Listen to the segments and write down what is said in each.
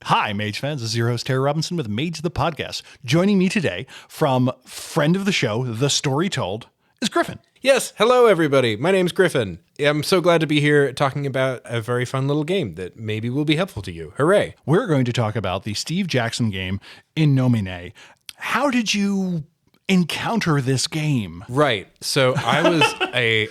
Hi, Mage fans. This is your host, Terry Robinson with Mage the Podcast. Joining me today from friend of the show, The Story Told, is Griffin. Yes, hello everybody. My name's Griffin. I'm so glad to be here talking about a very fun little game that maybe will be helpful to you. Hooray. We're going to talk about the Steve Jackson game, In Nomine. How did you encounter this game? Right. So I was a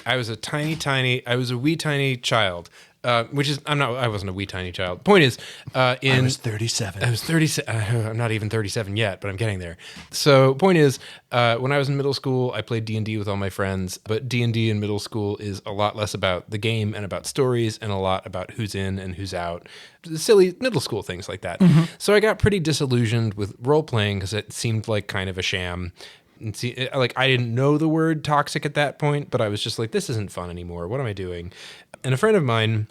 wee tiny child. I wasn't a wee tiny child. Point is, I was 37. I was 37. I'm not even 37 yet, but I'm getting there. So point is, when I was in middle school, I played D&D with all my friends, but D&D in middle school is a lot less about the game and about stories and a lot about who's in and who's out. Silly middle school things like that. Mm-hmm. So I got pretty disillusioned with role-playing because it seemed like kind of a sham. And see, like, I didn't know the word toxic at that point, but I was just like, this isn't fun anymore. What am I doing? And a friend of mine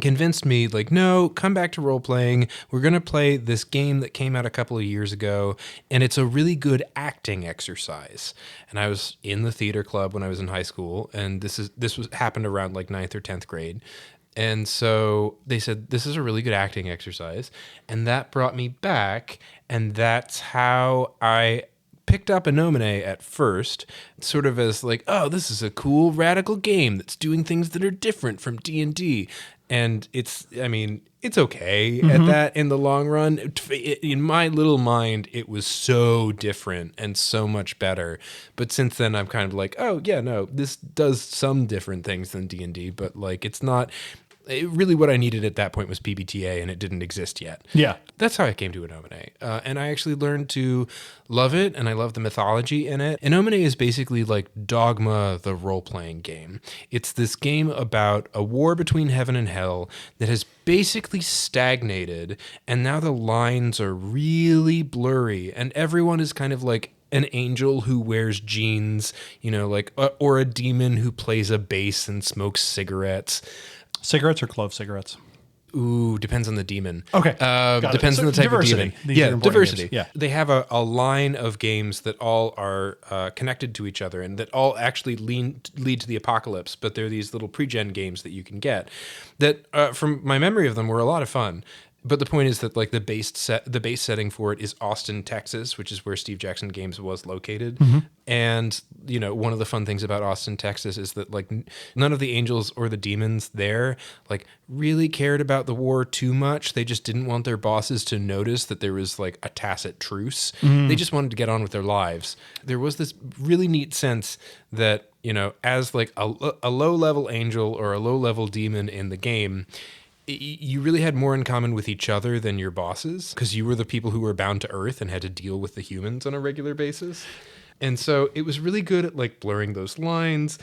convinced me, like, no, come back to role-playing. We're going to play this game that came out a couple of years ago, and it's a really good acting exercise. And I was in the theater club when I was in high school, and this happened around like 9th or 10th grade. And so they said, this is a really good acting exercise. And that brought me back, and that's how I picked up In Nomine at first, sort of as like, oh, this is a cool radical game that's doing things that are different from D&D. And it's okay at that in the long run. In my little mind, it was so different and so much better. But since then, I'm kind of like, oh, yeah, no, this does some different things than D&D, but like it's not... really what I needed at that point was PBTA, and it didn't exist yet. Yeah. That's how I came to In Nomine. And I actually learned to love it, and I love the mythology in it. In Nomine is basically like Dogma, the role-playing game. It's this game about a war between heaven and hell that has basically stagnated, and now the lines are really blurry, and everyone is kind of like an angel who wears jeans, or a demon who plays a bass and smokes cigarettes. Cigarettes or clove cigarettes? Ooh, depends on the demon. Okay. Depends on the type of demon. Diversity. Yeah. They have a line of games that all are connected to each other and that all actually lead to the apocalypse, but they're these little pre-gen games that you can get that, from my memory of them, were a lot of fun. But the point is that like the base setting for it is Austin, Texas, which is where Steve Jackson Games was located. Mm-hmm. And, one of the fun things about Austin, Texas is that like none of the angels or the demons there like really cared about the war too much. They just didn't want their bosses to notice that there was like a tacit truce. Mm-hmm. They just wanted to get on with their lives. There was this really neat sense that, as like a low-level angel or a low-level demon in the game, you really had more in common with each other than your bosses because you were the people who were bound to Earth and had to deal with the humans on a regular basis. And so it was really good at like blurring those lines,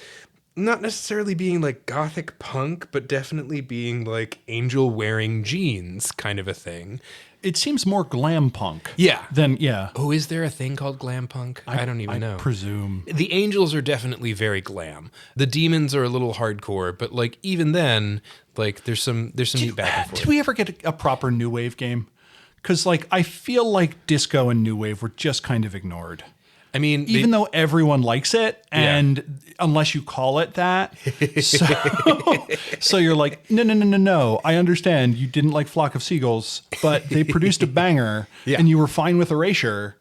not necessarily being like gothic punk, but definitely being like angel wearing jeans kind of a thing. It seems more glam punk. Yeah. Yeah. Oh, is there a thing called glam punk? I don't even know. I presume. The angels are definitely very glam. The demons are a little hardcore, but like even then, like there's some neat back and forth. Did we ever get a proper new wave game? Because like I feel like disco and new wave were just kind of ignored. I mean, even though everyone likes it, and unless you call it that, so you're like, no. I understand you didn't like Flock of Seagulls, but they produced a banger, and you were fine with Erasure.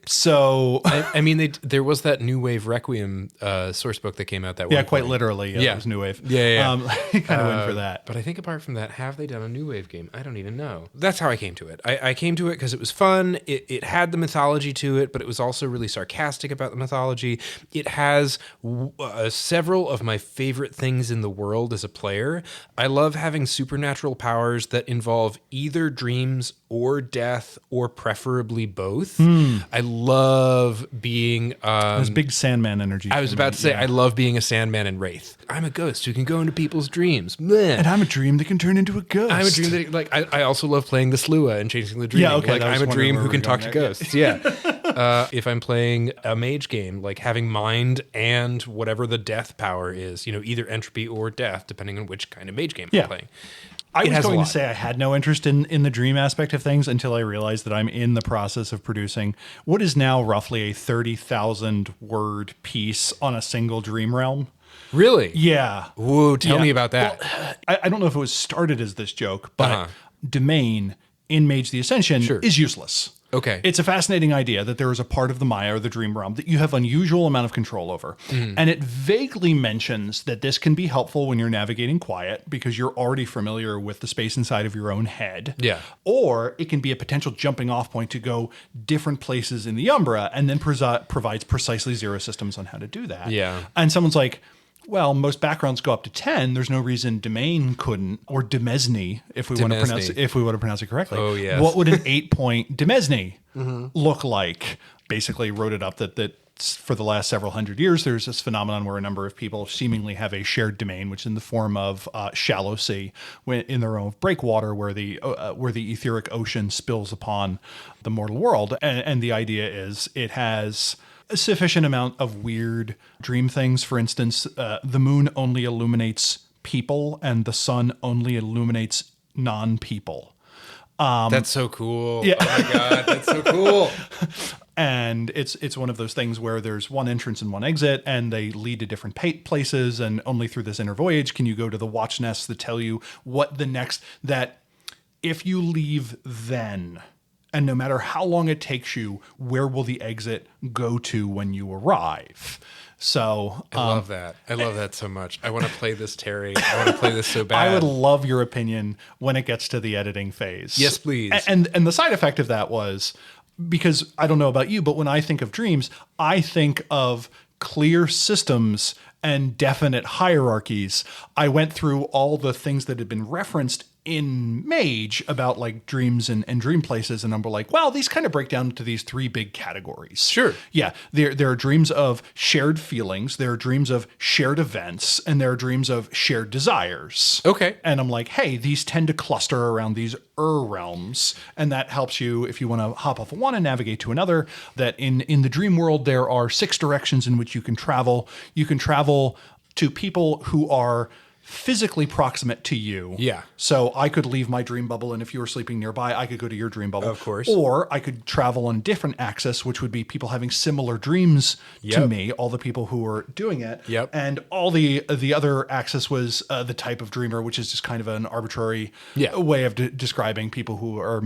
So I mean, there was that New Wave Requiem source book that came out that way. Yeah, quite literally. It was New Wave. Yeah. Kind of went for that. But I think apart from that, have they done a New Wave game? I don't even know. That's how I came to it. I came to it because it was fun. It had the mythology to it, but it was also really sarcastic about the mythology. It has several of my favorite things in the world as a player. I love having supernatural powers that involve either dreams or death, or preferably both. I love being... There's big Sandman energy. I was about to say, I love being a Sandman and Wraith. I'm a ghost who can go into people's dreams. Bleh. And I'm a dream that can turn into a ghost. I'm a dream that, like, I also love playing the Slua and changing the dream. Yeah, okay. Like, I'm a dream who can talk to ghosts. Yeah. If I'm playing a mage game, like having mind and whatever the death power is, either entropy or death, depending on which kind of mage game I'm playing. I was going to say I had no interest in the dream aspect of things until I realized that I'm in the process of producing what is now roughly a 30,000 word piece on a single dream realm. Really? Yeah. Ooh, tell me about that. Well, I don't know if it was started as this joke, but Domain in Mage the Ascension is useless. Okay. It's a fascinating idea that there is a part of the Maya or the dream realm that you have unusual amount of control over. And it vaguely mentions that this can be helpful when you're navigating quiet because you're already familiar with the space inside of your own head. Yeah. Or it can be a potential jumping off point to go different places in the Umbra and then provides precisely 0 systems on how to do that. Yeah. And someone's like, well, most backgrounds go up to 10. There's no reason Domain couldn't, or Demesne, if we want to pronounce it correctly. Oh, yes. What would an 8-point Demesne look like? Basically wrote it up that for the last several hundred years, there's this phenomenon where a number of people seemingly have a shared domain, which is in the form of shallow sea, in their own breakwater, where the etheric ocean spills upon the mortal world. And the idea is it has a sufficient amount of weird dream things. For instance, the moon only illuminates people and the sun only illuminates non-people. That's so cool. Yeah. Oh my God, that's so cool. And it's one of those things where there's one entrance and one exit, and they lead to different places. And only through this inner voyage can you go to the watch nests that tell you what the next, that if you leave then, and no matter how long it takes you, where will the exit go to when you arrive? So I love that. I love that so much. I want to play this, Terry. I want to play this so bad. I would love your opinion when it gets to the editing phase. Yes, please. And the side effect of that was, because I don't know about you, but when I think of dreams, I think of clear systems and definite hierarchies. I went through all the things that had been referenced in Mage about like dreams and dream places, and I'm like, well, these kind of break down into these 3 big categories. Sure. Yeah. There are dreams of shared feelings, there are dreams of shared events, and there are dreams of shared desires. Okay. And I'm like, hey, these tend to cluster around these realms, and that helps you if you want to hop off of one and navigate to another. That in the dream world, there are 6 directions in which you can travel. You can travel to people who are physically proximate to you. Yeah. So I could leave my dream bubble, and if you were sleeping nearby, I could go to your dream bubble. Of course. Or I could travel on a different axis, which would be people having similar dreams to me, all the people who were doing it. Yep. And all the other axis was the type of dreamer, which is just kind of an arbitrary way of describing people who are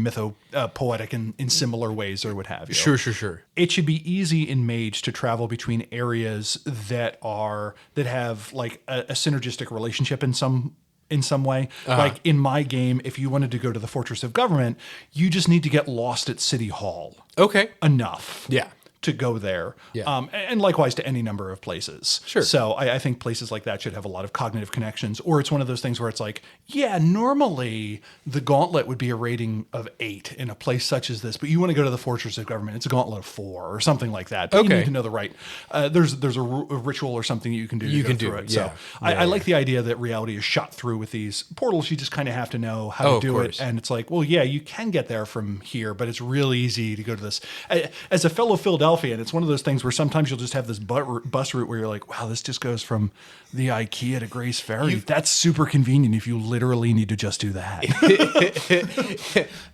poetic in similar ways or what have you. Sure. It should be easy in Mage to travel between areas that have like a synergistic relationship in some way. Like in my game, if you wanted to go to the Fortress of Government, you just need to get lost at City Hall. Okay. Enough. Yeah. To go there. Yeah. And likewise to any number of places. Sure. So I think places like that should have a lot of cognitive connections, or it's one of those things where it's like, yeah, normally the Gauntlet would be a rating of 8 in a place such as this, but you want to go to the Fortress of Government, it's a Gauntlet of 4 or something like that. But you need to know the right, there's a ritual or something you can do to go through it. Yeah. So I like the idea that reality is shot through with these portals. You just kind of have to know how to do it. And it's like, well, yeah, you can get there from here, but it's really easy to go to this. As a fellow Philadelphian, it's one of those things where sometimes you'll just have this bus route where you're like, wow, this just goes from the IKEA to Grace Ferry. That's super convenient if you literally need to just do that.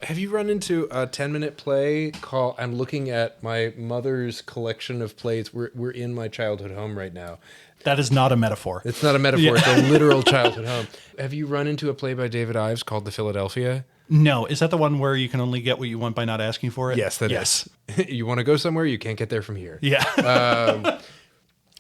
Have you run into a 10-minute play called, I'm looking at my mother's collection of plays. We're in my childhood home right now. That is not a metaphor. It's not a metaphor. It's a literal childhood home. Have you run into a play by David Ives called The Philadelphia? No. Is that the one where you can only get what you want by not asking for it? Yes, that is. You want to go somewhere, you can't get there from here. Yeah.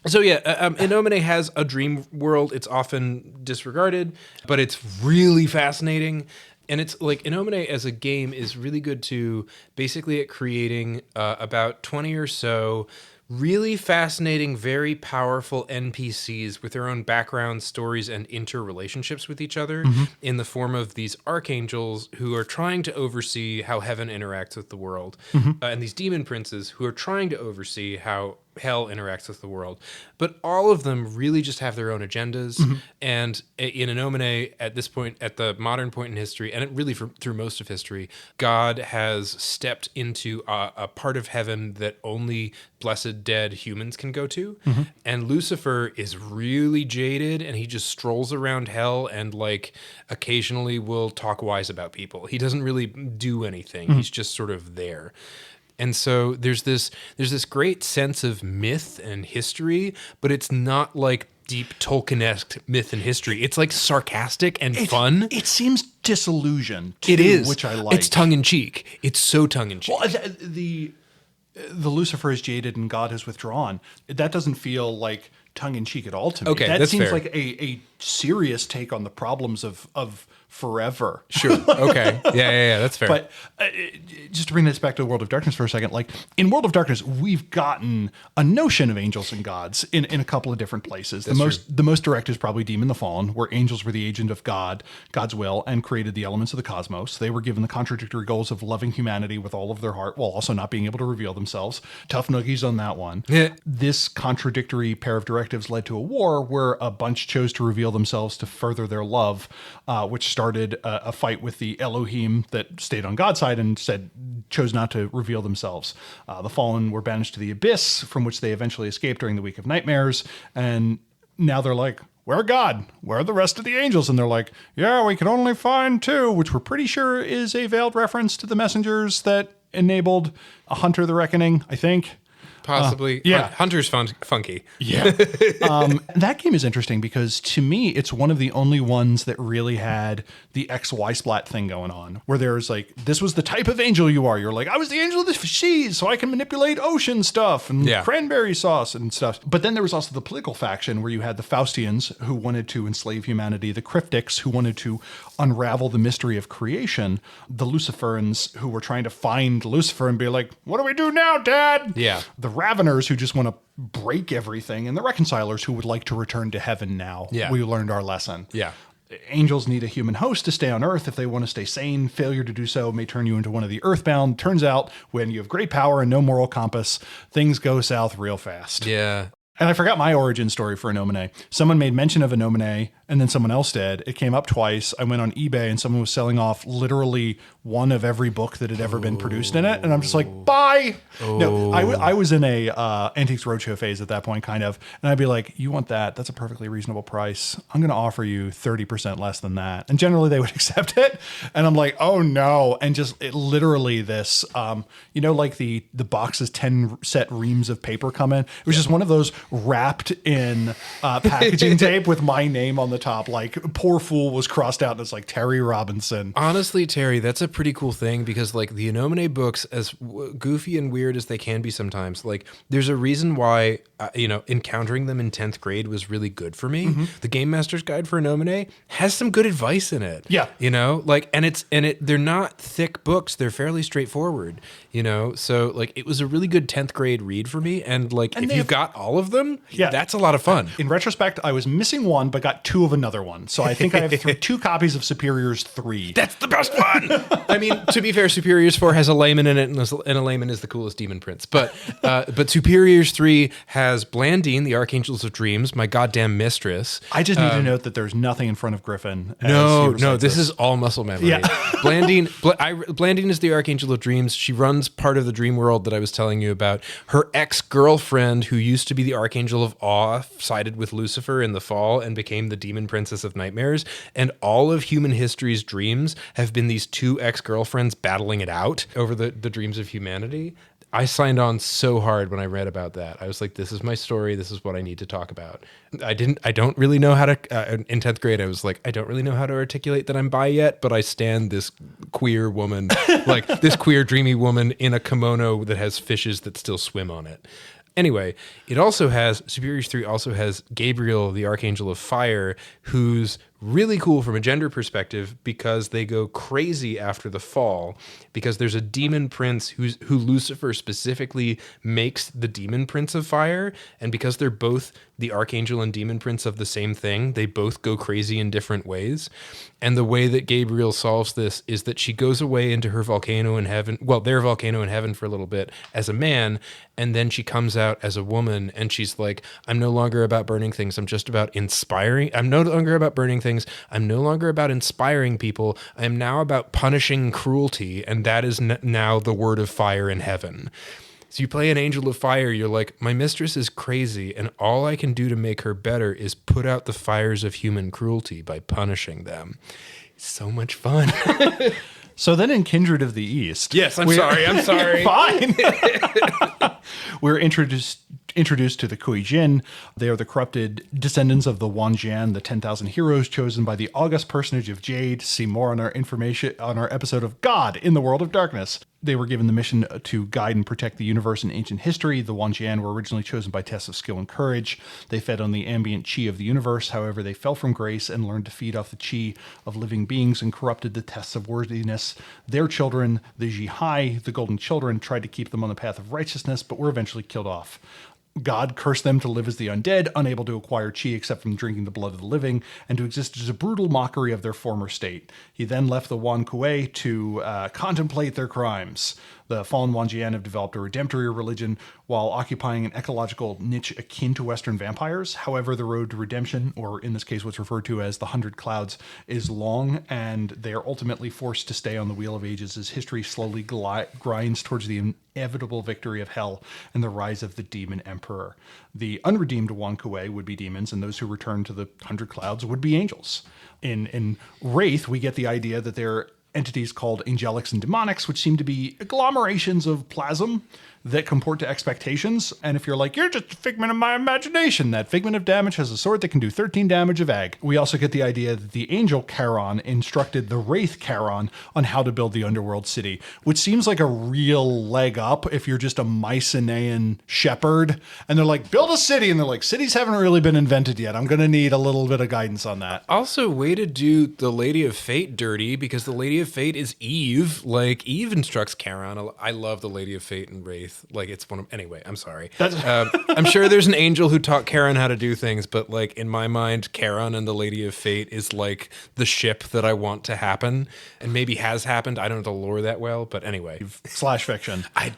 In Nomine has a dream world. It's often disregarded, but it's really fascinating. And it's like In Nomine as a game is really good to basically at creating about 20 or so really fascinating, very powerful NPCs with their own backgrounds, stories, and interrelationships with each other in the form of these archangels who are trying to oversee how heaven interacts with the world, and these demon princes who are trying to oversee how hell interacts with the world. But all of them really just have their own agendas. And in In Nomine, at this point, at the modern point in history, and really through most of history, God has stepped into a part of heaven that only blessed dead humans can go to. And Lucifer is really jaded, and he just strolls around hell and like occasionally will talk wise about people. He doesn't really do anything. He's just sort of there. And so there's this great sense of myth and history, but it's not like deep Tolkien-esque myth and history. It's like sarcastic and fun. It seems disillusioned too, It is, which I like. It's tongue-in-cheek. It's so tongue-in-cheek. Well, the Lucifer is jaded and God has withdrawn. That doesn't feel like tongue-in-cheek at all to me. Okay, that that's seems fair. like a serious take on the problems of forever. Sure. Okay. Yeah. That's fair. But just to bring this back to World of Darkness for a second, like in World of Darkness, we've gotten a notion of angels and gods in a couple of different places. The most direct is probably Demon the Fallen, where angels were the agent of God's will, and created the elements of the cosmos. They were given the contradictory goals of loving humanity with all of their heart, while also not being able to reveal themselves. Tough noogies on that one. Yeah. This contradictory pair of directives led to a war where a bunch chose to reveal themselves to further their love, which started a fight with the Elohim that stayed on God's side and chose not to reveal themselves. The fallen were banished to the abyss, from which they eventually escaped during the Week of Nightmares. And now they're like, "Where God? Where are the rest of the angels?" And they're like, "Yeah, we can only find 2," which we're pretty sure is a veiled reference to the messengers that enabled a Hunter the Reckoning, I think. Possibly. Yeah. Hunter's funky. Yeah. That game is interesting because to me, it's one of the only ones that really had the XY splat thing going on, where there's like, this was the type of angel you are. You're like, I was the angel of the seas, so I can manipulate ocean stuff and cranberry sauce and stuff. But then there was also the political faction where you had the Faustians who wanted to enslave humanity, the Cryptics who wanted to unravel the mystery of creation, the Luciferans who were trying to find Lucifer and be like, what do we do now, Dad? Yeah. The Raveners who just want to break everything, and the Reconcilers who would like to return to heaven now. Yeah. We learned our lesson. Yeah. Angels need a human host to stay on Earth if they want to stay sane. Failure to do so may turn you into one of the Earthbound. Turns out, when you have great power and no moral compass, things go south real fast. Yeah. And I forgot my origin story for In Nomine. Someone made mention of In Nomine, and then someone else did. It came up twice. I went on eBay, and someone was selling off literally one of every book that had ever been produced in it. And I'm just like, buy! No, I was in a Antiques Roadshow phase at that point, kind of. And I'd be like, you want that? That's a perfectly reasonable price. I'm going to offer you 30% less than that. And generally, they would accept it. And I'm like, oh, no. And just literally this, like the boxes 10 set reams of paper come in. It was just one of those wrapped in packaging tape with my name on the top. Like, poor fool was crossed out and it's like Terry Robinson. Honestly, Terry, that's a pretty cool thing because like the In Nomine books, as goofy and weird as they can be sometimes, like there's a reason why, encountering them in 10th grade was really good for me. Mm-hmm. The Game Master's Guide for In Nomine has some good advice in it. Yeah. They're not thick books. They're fairly straightforward, so like it was a really good 10th grade read for me. And like, if you've got all of them, that's a lot of fun. In retrospect, I was missing one, but got 2 of another one. So I think I have 2 copies of Superiors 3. That's the best one. I mean, to be fair, Superiors 4 has a layman in it, and a layman is the coolest demon prince. But Superiors 3 has Blandine, the Archangels of Dreams, my goddamn mistress. I just need to note that there's nothing in front of Griffin. No, this is all muscle memory. Yeah. Blandine is the Archangel of Dreams. She runs part of the dream world that I was telling you about. Her ex-girlfriend, who used to be the Archangel of Awe, sided with Lucifer in the fall and became the demon princess of nightmares. And all of human history's dreams have been these 2 ex-girlfriends battling it out over the dreams of humanity. I signed on so hard when I read about that. I was like, this is my story. This is what I need to talk about. I don't really know how to, in 10th grade, I was like, I don't really know how to articulate that I'm bi yet, but I stand this queer woman, like this queer dreamy woman in a kimono that has fishes that still swim on it. Anyway, Superiors 3 also has Gabriel, the Archangel of Fire, who's really cool from a gender perspective because they go crazy after the fall, because there's a demon prince who Lucifer specifically makes the demon prince of fire, and because they're both the archangel and demon prince of the same thing, they both go crazy in different ways. And the way that Gabriel solves this is that she goes away into her volcano in heaven, their volcano in heaven for a little bit as a man, and then she comes out as a woman, and she's like, I'm no longer about burning things, I'm just about inspiring. I'm no longer about burning things. I'm no longer about inspiring people. I am now about punishing cruelty, and that is now the word of fire in heaven. So you play an angel of fire, you're like, my mistress is crazy, and all I can do to make her better is put out the fires of human cruelty by punishing them. It's so much fun. So then in Kindred of the East... Yes, I'm sorry. Fine. We're introduced introduced to the Kuei-jin. They are the corrupted descendants of the Wanjian, the 10,000 heroes chosen by the august personage of Jade. See more on our information on our episode of God in the World of Darkness. They were given the mission to guide and protect the universe in ancient history. The Wanjian were originally chosen by tests of skill and courage. They fed on the ambient chi of the universe. However, they fell from grace and learned to feed off the chi of living beings and corrupted the tests of worthiness. Their children, the Jihai, the Golden Children, tried to keep them on the path of righteousness, but were eventually killed off. God cursed them to live as the undead, unable to acquire chi except from drinking the blood of the living, and to exist as a brutal mockery of their former state. He then left the Wan Kuei to contemplate their crimes. The fallen Wanjian have developed a redemptory religion while occupying an ecological niche akin to Western vampires. However, the road to redemption, or in this case what's referred to as the 100 Clouds, is long, and they are ultimately forced to stay on the Wheel of Ages as history slowly grinds towards the inevitable victory of Hell and the rise of the Demon Emperor. The unredeemed Wan Kuei would be demons, and those who return to the 100 Clouds would be angels. In Wraith, we get the idea that they're entities called angelics and demonics, which seem to be agglomerations of plasm that comport to expectations. And if you're like, you're just a figment of my imagination, that figment of damage has a sword that can do 13 damage of ag. We also get the idea that the angel Charon instructed the wraith Charon on how to build the underworld city, which seems like a real leg up if you're just a Mycenaean shepherd. And they're like, build a city. And they're like, cities haven't really been invented yet. I'm going to need a little bit of guidance on that. Also, way to do the Lady of Fate dirty, because the Lady of Fate is Eve. Like, Eve instructs Charon. I love the Lady of Fate and Wraith. Like, it's one of, anyway, I'm sorry. I'm sure there's an angel who taught Charon how to do things, but like in my mind, Charon and the Lady of Fate is like the ship that I want to happen, and maybe has happened. I don't know the lore that well, but anyway. Slash fiction. I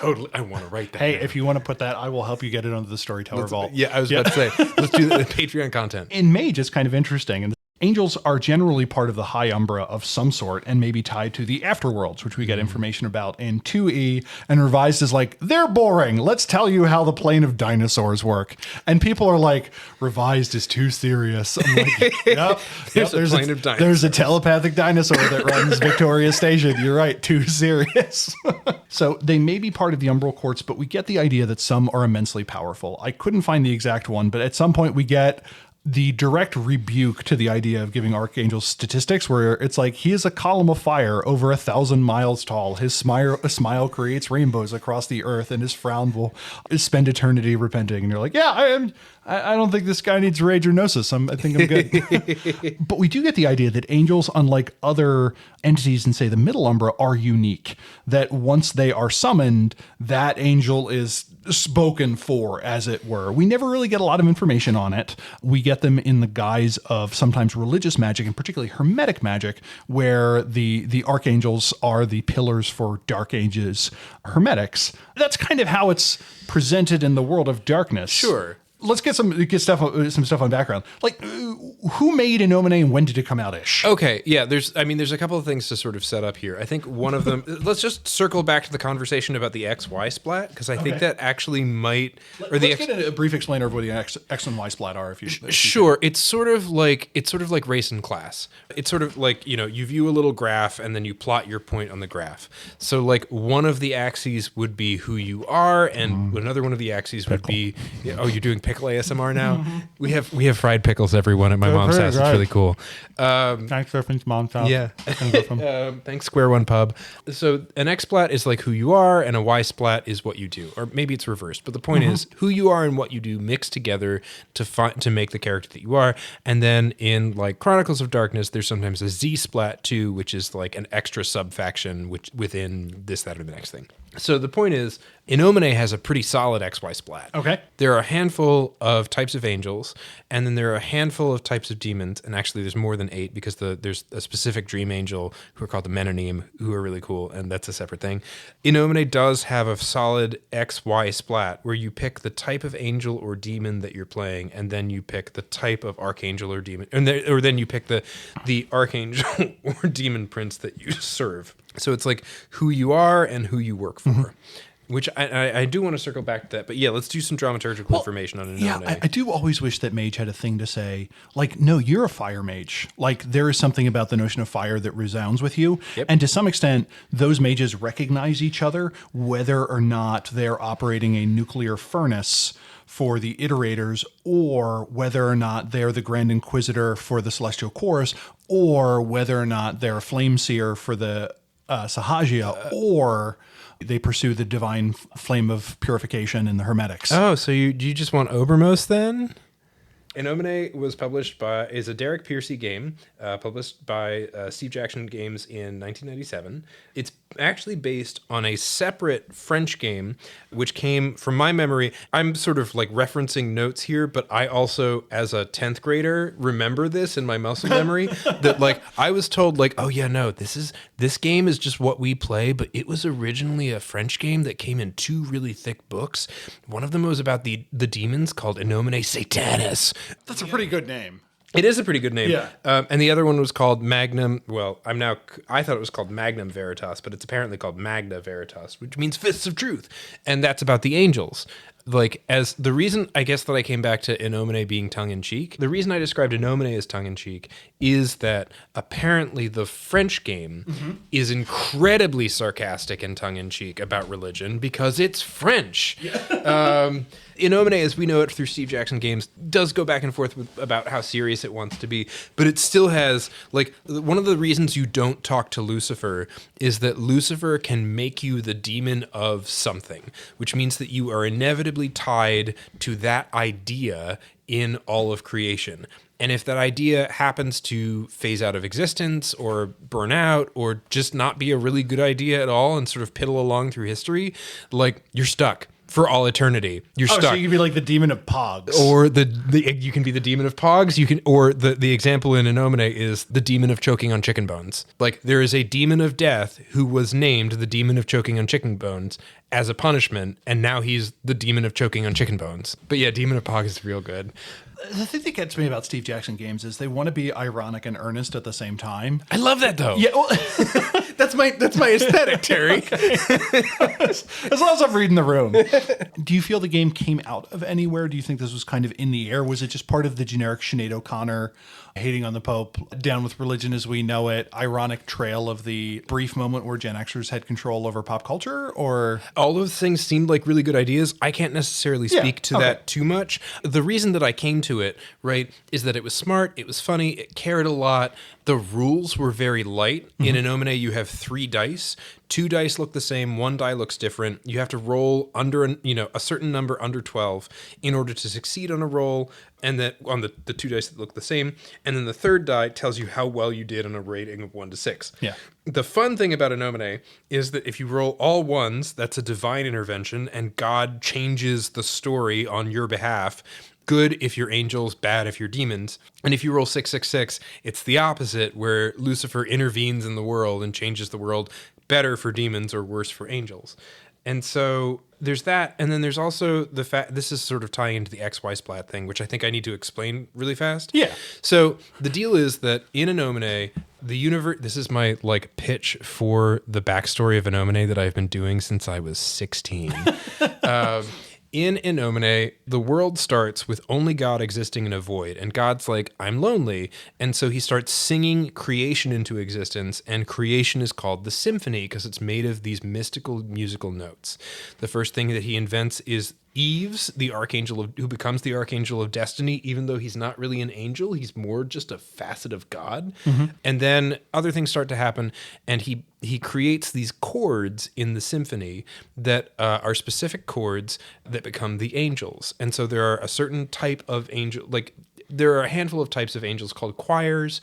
want to write that. Hey, down. If you want to put that, I will help you get it onto the Storyteller Vault. Yeah, I was about to say, let's do the Patreon content. In Mage, it's kind of interesting. And angels are generally part of the High Umbra of some sort and maybe tied to the afterworlds, which we get information about in 2E. And Revised is like, they're boring. Let's tell you how the plane of dinosaurs work. And people are like, Revised is too serious. I'm like, yep, there's a plane of dinosaurs. There's a telepathic dinosaur that runs Victoria Station. You're right, too serious. So they may be part of the Umbral Courts, but we get the idea that some are immensely powerful. I couldn't find the exact one, but at some point we get the direct rebuke to the idea of giving archangels statistics, where it's like, he is a column of fire over 1,000 miles tall. His smile creates rainbows across the earth, and his frown will spend eternity repenting. And you're like, yeah, I don't think this guy needs rage or gnosis. I think I'm good. But we do get the idea that angels, unlike other entities in, say, the Middle Umbra, are unique. That once they are summoned, that angel is spoken for, as it were. We never really get a lot of information on it. We get them in the guise of sometimes religious magic, and particularly hermetic magic, where the archangels are the pillars for Dark Ages hermetics. That's kind of how it's presented in the World of Darkness. Sure. Let's get some stuff on background. Like, who made In Nomine and when did it come out-ish? Okay, yeah, there's a couple of things to sort of set up here. I think one of them, let's just circle back to the conversation about the XY splat, because I think that actually might, let's get a brief explainer of what the X and Y splat are, if you sure. It's sort of like race and class. It's sort of like, you view a little graph and then you plot your point on the graph. So like one of the axes would be who you are, and another one of the axes would be, oh, you're doing pickle ASMR now. We have fried pickles, everyone, at my mom's house. It's really cool. Thanks, Griffin's mom's house. Yeah. Thanks, Square One Pub. So an X splat is like who you are, and a Y splat is what you do, or maybe it's reversed. But the point is, who you are and what you do mixed together to make the character that you are. And then in like Chronicles of Darkness, there's sometimes a Z splat too, which is like an extra sub faction within this, that, or the next thing. So the point is, In Nomine has a pretty solid XY splat. Okay. There are a handful of types of angels, and then there are a handful of types of demons, and actually there's more than 8, because there's a specific dream angel who are called the Menonim, who are really cool, and that's a separate thing. In Nomine does have a solid XY splat, where you pick the type of angel or demon that you're playing, and then you pick the type of archangel or demon, or then you pick the archangel or demon prince that you serve. So it's like who you are and who you work for. which I do want to circle back to that. But yeah, let's do some dramaturgical information on In Nomine. Yeah, I do always wish that Mage had a thing to say, like, no, you're a fire mage. Like, there is something about the notion of fire that resounds with you. Yep. And to some extent, those mages recognize each other, whether or not they're operating a nuclear furnace for the iterators, or whether or not they're the Grand Inquisitor for the Celestial Chorus, or whether or not they're a Flame Seer for the Sahaja, or they pursue the divine flame of purification in the Hermetics. Oh, so you just want Obermost then? In Nomine is a Derek Piercy game, published by Steve Jackson Games in 1997. It's actually based on a separate French game, which came from my memory. I'm sort of like referencing notes here, but I also, as a 10th grader, remember this in my muscle memory that like I was told like, oh yeah, no, this game is just what we play, but it was originally a French game that came in 2 really thick books. One of them was about the demons called In Nomine Satanis. That's a pretty good name. It is a pretty good name. Yeah. And the other one was called Magnum. Well, I thought it was called Magnum Veritas, but it's apparently called Magna Veritas, which means fists of truth. And that's about the angels. Like, as the reason, I guess, that I came back to In Nomine being tongue-in-cheek, the reason I described In Nomine as tongue-in-cheek is that apparently the French game is incredibly sarcastic and tongue-in-cheek about religion because it's French. Yeah. In Nomine, as we know it through Steve Jackson Games, does go back and forth about how serious it wants to be, but it still has, like, one of the reasons you don't talk to Lucifer is that Lucifer can make you the demon of something, which means that you are inevitably tied to that idea in all of creation. And if that idea happens to phase out of existence or burn out or just not be a really good idea at all and sort of piddle along through history, like, you're stuck for all eternity. You're stuck. So you can be like the demon of Pogs. Or you can be the demon of Pogs. You can, or the example in In Nomine is the demon of choking on chicken bones. Like, there is a demon of death who was named the demon of choking on chicken bones as a punishment, and now he's the demon of choking on chicken bones. But yeah, demon of Pogs is real good. The thing that gets me about Steve Jackson Games is they want to be ironic and earnest at the same time. I love that though. Yeah, well, that's my aesthetic, Terry. As long as I'm reading the room. Do you feel the game came out of anywhere? Do you think this was kind of in the air? Was it just part of the generic Sinead O'Connor hating on the Pope, down with religion as we know it, ironic trail of the brief moment where Gen Xers had control over pop culture? Or all those things seemed like really good ideas. I can't necessarily speak to that too much. The reason that I came to it, right, is that it was smart, it was funny, it cared a lot. The rules were very light. In In Nomine, you have 3 dice. 2 dice look the same, 1 die looks different. You have to roll under a certain number under 12 in order to succeed on a roll, and then on the 2 dice that look the same. And then the 3rd die tells you how well you did on a rating of 1 to 6. Yeah. The fun thing about In Nomine is that if you roll all 1s, that's a divine intervention, and God changes the story on your behalf. Good if you're angels, bad if you're demons. And if you roll 666, it's the opposite, where Lucifer intervenes in the world and changes the world, better for demons or worse for angels. And so there's that. And then there's also the fact, this is sort of tying into the XY splat thing, which I think I need to explain really fast. Yeah. So the deal is that in In Nomine, the universe, this is my like pitch for the backstory of In Nomine that I've been doing since I was 16. In Nomine, the world starts with only God existing in a void, and God's like, I'm lonely, and so he starts singing creation into existence, and creation is called the symphony because it's made of these mystical musical notes. The first thing that he invents is Eve's, the archangel who becomes the archangel of destiny, even though he's not really an angel, he's more just a facet of God. And then other things start to happen, and he creates these chords in the symphony that are specific chords that become the angels. And so there are a certain type of angel, like there are a handful of types of angels called choirs.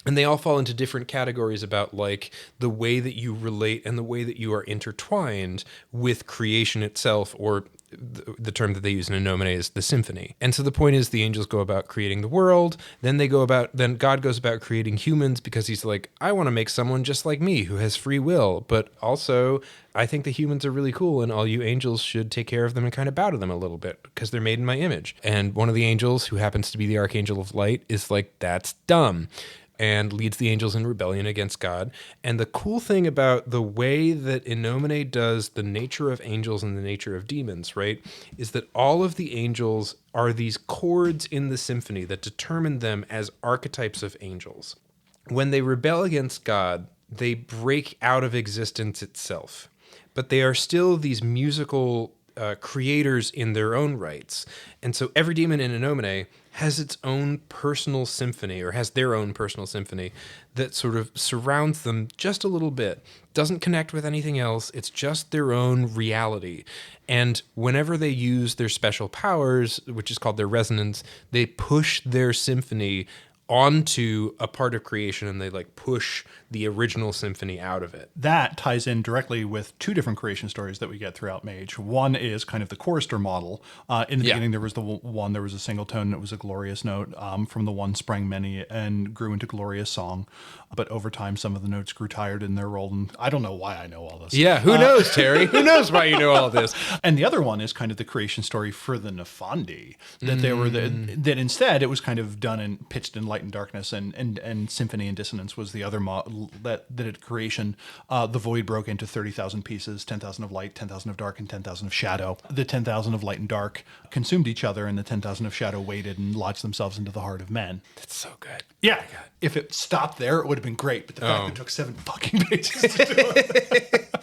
And they all fall into different categories about like the way that you relate and the way that you are intertwined with creation itself, or the term that they use in Nomine is the symphony. And so the point is the angels go about creating the world. Then God goes about creating humans because he's like, I want to make someone just like me who has free will. But also I think the humans are really cool and all you angels should take care of them and kind of bow to them a little bit because they're made in my image. And one of the angels, who happens to be the archangel of light, is like, that's dumb. and leads the angels in rebellion against God. And the cool thing about the way that In Nomine does the nature of angels and the nature of demons, right, is that all of the angels are these chords in the symphony that determine them as archetypes of angels. When they rebel against God, they break out of existence itself. But they are still these musical creators in their own rights. And so every demon in In Nomine has its own personal symphony, or has their own personal symphony that sort of surrounds them just a little bit. Doesn't connect with anything else. It's just their own reality. And whenever they use their special powers, which is called their resonance, they push their symphony onto a part of creation, and they like push the original symphony out of it. That ties in directly with two different creation stories that we get throughout Mage. One is kind of the chorister model. In the beginning, there was there was a single tone, and it was a glorious note. From the one sprang many and grew into glorious song. But over time, some of the notes grew tired in their role, and I don't know why I know all this. Yeah, who knows, Terry? Who knows why you know all this? And the other one is kind of the creation story for the Nefandi, that they were that instead it was kind of done and pitched in light and darkness, and symphony and dissonance was the other model that at creation, the void broke into 30,000 pieces, 10,000 of light, 10,000 of dark, and 10,000 of shadow. The 10,000 of light and dark consumed each other, and the 10,000 of shadow waited and lodged themselves into the heart of men. That's so good. Yeah. If it stopped there, it would have been great. But the fact that it took 7 fucking pages to do it.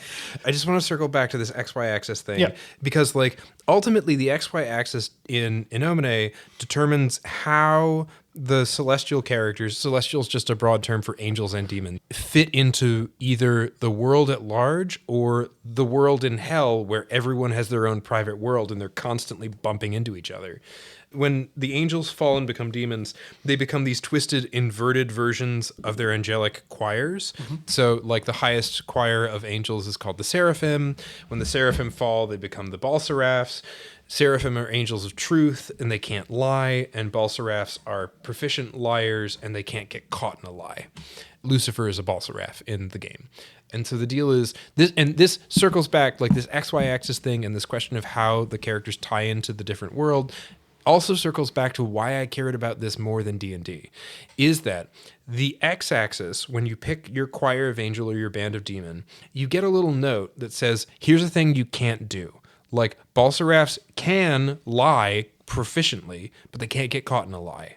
I just want to circle back to this XY axis thing. Because, like, ultimately the XY axis in Nomine determines how the celestial characters, celestial is just a broad term for angels and demons, fit into either the world at large or the world in hell, where everyone has their own private world and they're constantly bumping into each other. When the angels fall and become demons, they become these twisted, inverted versions of their angelic choirs. So, like, the highest choir of angels is called the seraphim. When the seraphim fall, they become the balseraphs. Seraphim are angels of truth, and they can't lie, and balseraphs are proficient liars, and they can't get caught in a lie. Lucifer is a balseraph in the game. And so the deal is this, and this circles back, like, this XY axis thing and this question of how the characters tie into the different world also circles back to why I cared about this more than D&D, is that the x-axis, when you pick your choir of angel or your band of demon, you get a little note that says, here's a thing you can't do. Like, balseraphs can lie proficiently, but they can't get caught in a lie.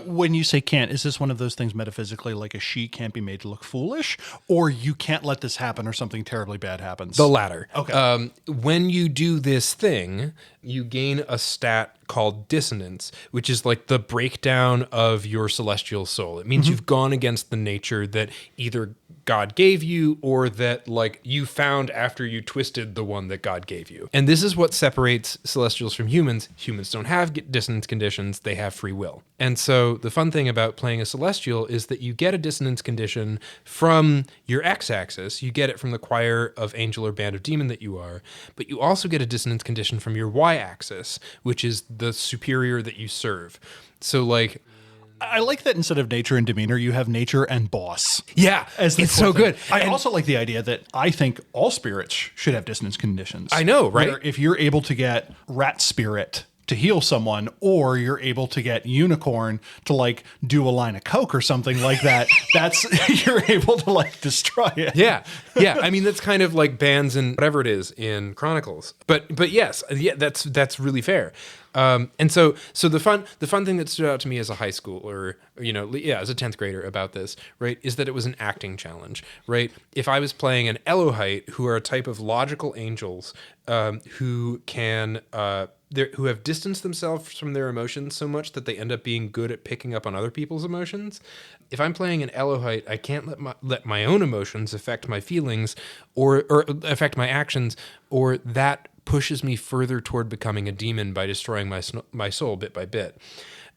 When you say can't, is this one of those things metaphysically, like a she can't be made to look foolish, or you can't let this happen or something terribly bad happens? The latter. Okay. When you do this thing, you gain a stat called Dissonance, which is like the breakdown of your celestial soul. It means you've gone against the nature that either God gave you or that, like, you found after you twisted the one that God gave you. And this is what separates celestials from humans. Humans don't have dissonance conditions, they have free will. And so the fun thing about playing a celestial is that you get a dissonance condition from your x-axis. You get it from the choir of angel or band of demon that you are, but you also get a dissonance condition from your y-axis, which is the superior that you serve. So, like, I like that instead of nature and demeanor, you have nature and boss. Yeah, it's so good. I also like the idea that I think all spirits should have dissonance conditions. I know, right? Where if you're able to get rat spirit to heal someone, or you're able to get unicorn to, like, do a line of coke or something like that, that's you're able to, like, destroy it. Yeah. I mean, that's kind of like bands and whatever it is in Chronicles. But yes, that's really fair. And so the fun thing that stood out to me as a high schooler, as a 10th grader about this, right, is that it was an acting challenge, right? If I was playing an Elohite, who are a type of logical angels, who can who have distanced themselves from their emotions so much that they end up being good at picking up on other people's emotions. If I'm playing an Elohite, I can't let my own emotions affect my feelings or affect my actions, or that pushes me further toward becoming a demon by destroying my soul bit by bit.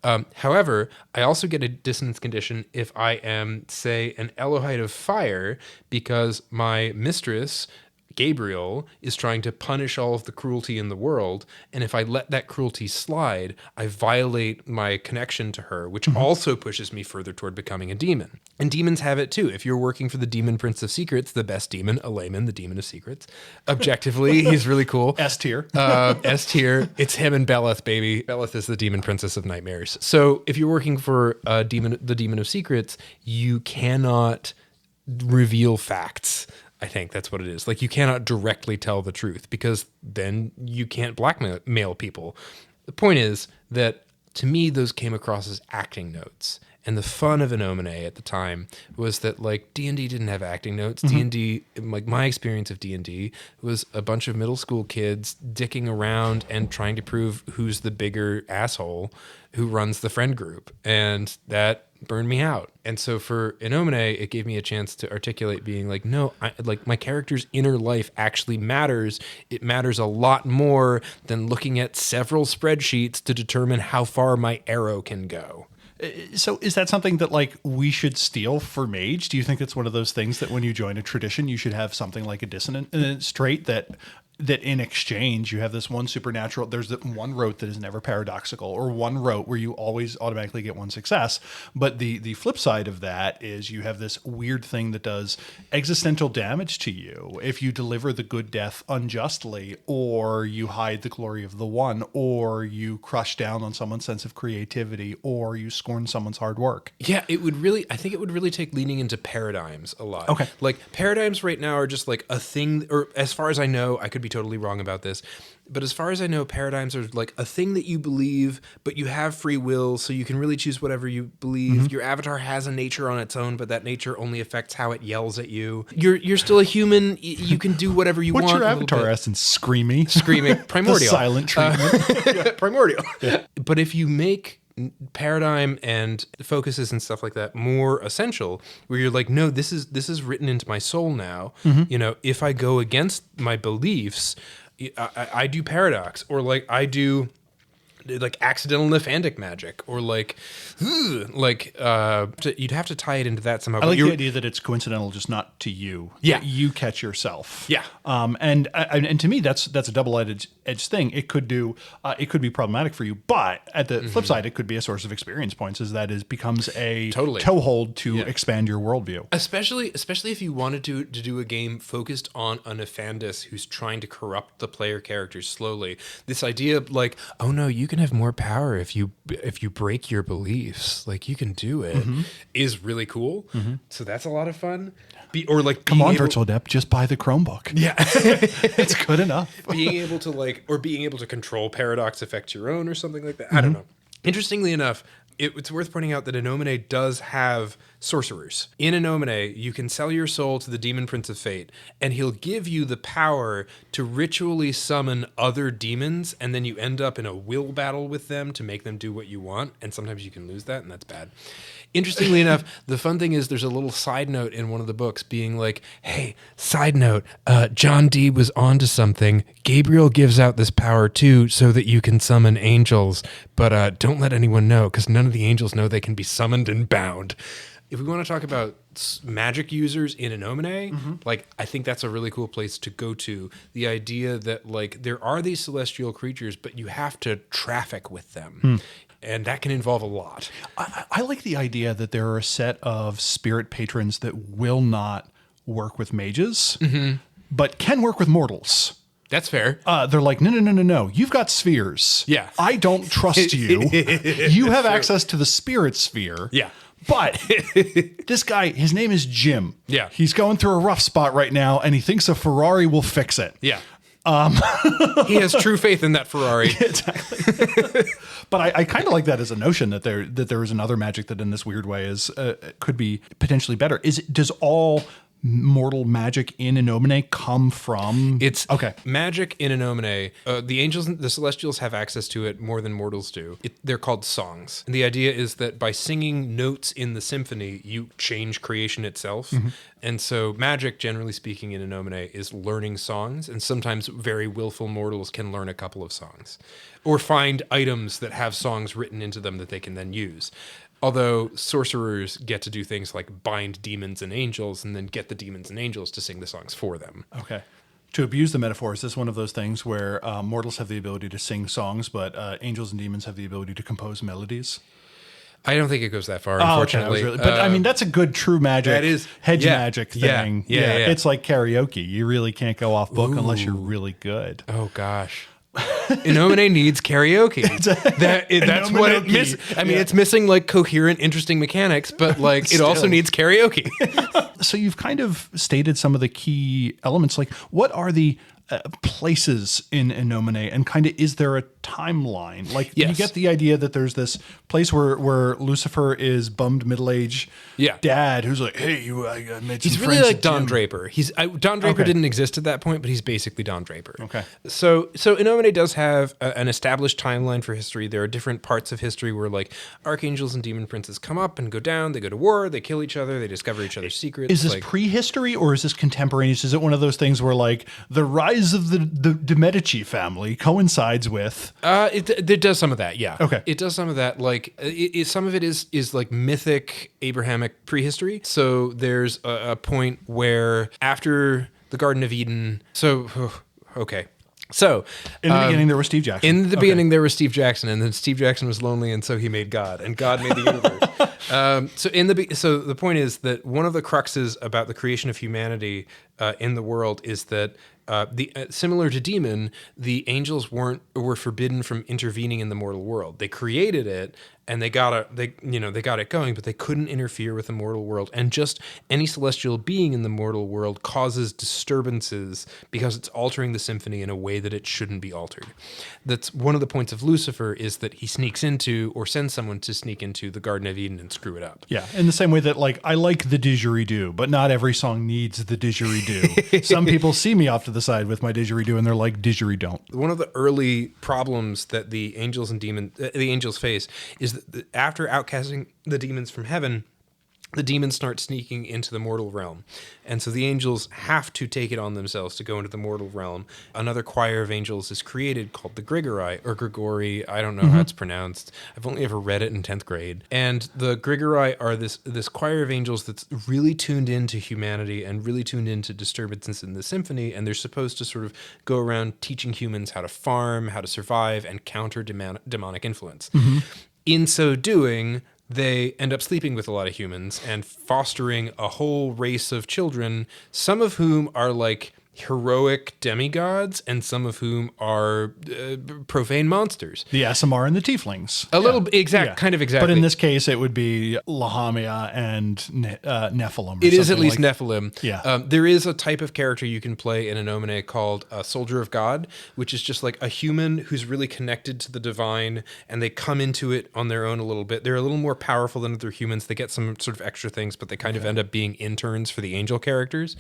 However, I also get a dissonance condition if I am, say, an Elohite of fire, because my mistress Gabriel is trying to punish all of the cruelty in the world, and if I let that cruelty slide, I violate my connection to her, which also pushes me further toward becoming a demon. And demons have it too. If you're working for the Demon Prince of Secrets, the best demon, Alayman, the Demon of Secrets, objectively, he's really cool. S tier. S tier. It's him and Beleth, baby. Beleth is the Demon Princess of Nightmares. So if you're working for the Demon of Secrets, you cannot reveal facts. I think that's what it is. Like, you cannot directly tell the truth because then you can't blackmail people. The point is that, to me, those came across as acting notes. And the fun of In Nomine at the time was that, like, D&D didn't have acting notes. D&D, like, my experience of D&D was a bunch of middle school kids dicking around and trying to prove who's the bigger asshole who runs the friend group. And that burned me out. And so for In Nomine, it gave me a chance to articulate being like, no, like, my character's inner life actually matters. It matters a lot more than looking at several spreadsheets to determine how far my arrow can go. So is that something that, like, we should steal for Mage? Do you think it's one of those things that when you join a tradition, you should have something like a Dissonance trait that in exchange you have this one supernatural, there's that one rote that is never paradoxical, or one rote where you always automatically get one success. But the flip side of that is you have this weird thing that does existential damage to you if you deliver the good death unjustly, or you hide the glory of the one, or you crush down on someone's sense of creativity, or you scorn someone's hard work. Yeah, I think it would really take leaning into paradigms a lot. Okay. Like, paradigms right now are just like a thing, or as far as I know, I could be totally wrong about this, but as far as I know, paradigms are like a thing that you believe, but you have free will, so you can really choose whatever you believe. Your avatar has a nature on its own, but that nature only affects how it yells at you. You're still a human. You can do whatever you want. What's your avatar essence? Screaming. Primordial. The silent treatment. Primordial. Yeah. But if you make paradigm and focuses and stuff like that more essential, where you're like, no, this is written into my soul now. You know, if I go against my beliefs, I do paradox, or like I do like accidental nephantic magic, or like you'd have to tie it into that somehow. I like the idea that it's coincidental, just not to you. Yeah, that you catch yourself. Yeah, and to me, that's a double-edged thing. It could be problematic for you, but at the flip side, it could be a source of experience points, as that becomes a toehold to expand your worldview. Especially if you wanted to do a game focused on a Nephandus who's trying to corrupt the player characters slowly. This idea of like, oh no, you can have more power if you break your beliefs. Like, you can do it, is really cool. So that's a lot of fun. Or like, come on, Virtual Adept, just buy the Chromebook. Yeah, it's good enough. being able to control paradox affect your own, or something like that. I don't know. Interestingly enough, it's worth pointing out that In Nomine does have sorcerers. In In Nomine, you can sell your soul to the Demon Prince of Fate, and he'll give you the power to ritually summon other demons, and then you end up in a will battle with them to make them do what you want, and sometimes you can lose that, and that's bad. Interestingly enough, the fun thing is there's a little side note in one of the books being like, hey, side note, John Dee was onto something. Gabriel gives out this power too so that you can summon angels, but don't let anyone know, because none of the angels know they can be summoned and bound. If we want to talk about magic users in In Nomine, like, I think that's a really cool place to go to. The idea that, like, there are these celestial creatures, but you have to traffic with them. And that can involve a lot. I like the idea that there are a set of spirit patrons that will not work with mages, but can work with mortals. That's fair. They're like, no. You've got spheres. Yeah. I don't trust you. You have access to the spirit sphere. Yeah. But this guy, his name is Jim. Yeah. He's going through a rough spot right now, and he thinks a Ferrari will fix it. Yeah. He has true faith in that Ferrari. Exactly. But I kind of like that as a notion that there is another magic that in this weird way is could be potentially better. Does all mortal magic in In Nomine come from? It's okay. Magic in In Nomine. The angels, the celestials have access to it more than mortals do. They're called songs. And the idea is that by singing notes in the symphony, you change creation itself. And so magic, generally speaking, in In Nomine is learning songs. And sometimes very willful mortals can learn a couple of songs, or find items that have songs written into them that they can then use. Although sorcerers get to do things like bind demons and angels, and then get the demons and angels to sing the songs for them. Okay. To abuse the metaphor, is this one of those things where mortals have the ability to sing songs, but angels and demons have the ability to compose melodies? I don't think it goes that far, unfortunately. Okay, but I mean, that's a good true magic, that is, hedge magic thing. Yeah. It's like karaoke. You really can't go off book unless you're really good. Oh, gosh. In Nomine needs karaoke. That's what it misses. I mean, it's missing like coherent, interesting mechanics, but like it also needs karaoke. So you've kind of stated some of the key elements. Like, what are the places in Nomine, and kind of is there a timeline? Like, you get the idea that there's this place where Lucifer is bummed middle-aged dad who's like, hey, I made some He's really like Don Draper. Don Draper didn't exist at that point, but he's basically Don Draper. Okay. So In Nomine does have an established timeline for history. There are different parts of history where like archangels and demon princes come up and go down. They go to war. They kill each other. They discover each other's secrets. Is this prehistory or is this contemporaneous? Is it one of those things where like the rise of the de Medici family coincides with? It does some of that, yeah. Okay. It does some of that. Like, some of it is like mythic Abrahamic prehistory. So there's a point where after the Garden of Eden. Okay. So in the beginning, there was Steve Jackson. In the beginning, there was Steve Jackson, and then Steve Jackson was lonely, and so he made God, and God made the universe. So the point is that one of the cruxes about the creation of humanity in the world is that similar to demon, the angels were forbidden from intervening in the mortal world. They created it and they got it going, but they couldn't interfere with the mortal world. And just any celestial being in the mortal world causes disturbances because it's altering the symphony in a way that it shouldn't be altered. That's one of the points of Lucifer, is that he sneaks into, or sends someone to sneak into, the Garden of Eden and screw it up. Yeah, in the same way that like I like the didgeridoo, but not every song needs the didgeridoo. Some people see me off to the side with my didgeridoo and they're like, didgeridoo don't. One of the early problems that the angels face is that after outcasting the demons from heaven, the demons start sneaking into the mortal realm. And so the angels have to take it on themselves to go into the mortal realm. Another choir of angels is created called the Grigori, or Grigori. I don't know how it's pronounced. I've only ever read it in 10th grade. And the Grigori are this choir of angels that's really tuned into humanity and really tuned into disturbances in the symphony. And they're supposed to sort of go around teaching humans how to farm, how to survive, and counter demonic influence. In so doing, they end up sleeping with a lot of humans and fostering a whole race of children, some of whom are like heroic demigods and some of whom are profane monsters. The Asimar and the Tieflings. Kind of exactly. But in this case, it would be Lahamia and Nephilim. It is at least Nephilim. Yeah. There is a type of character you can play in a Nomine called a Soldier of God, which is just like a human who's really connected to the divine, and they come into it on their own a little bit. They're a little more powerful than other humans. They get some sort of extra things, but they kind of end up being interns for the angel characters.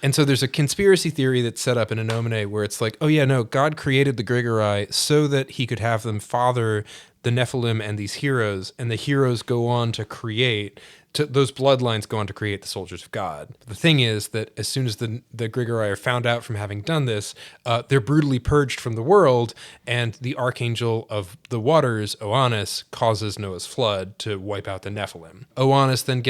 And so there's a conspiracy theory that's set up in a Nomine where it's like, oh yeah, no, God created the Grigori so that he could have them father the Nephilim and these heroes, and the heroes go on to create, those bloodlines go on to create the soldiers of God. The thing is that as soon as the Grigori are found out from having done this, they're brutally purged from the world, and the archangel of the waters, Oannes, causes Noah's flood to wipe out the Nephilim. Oannes then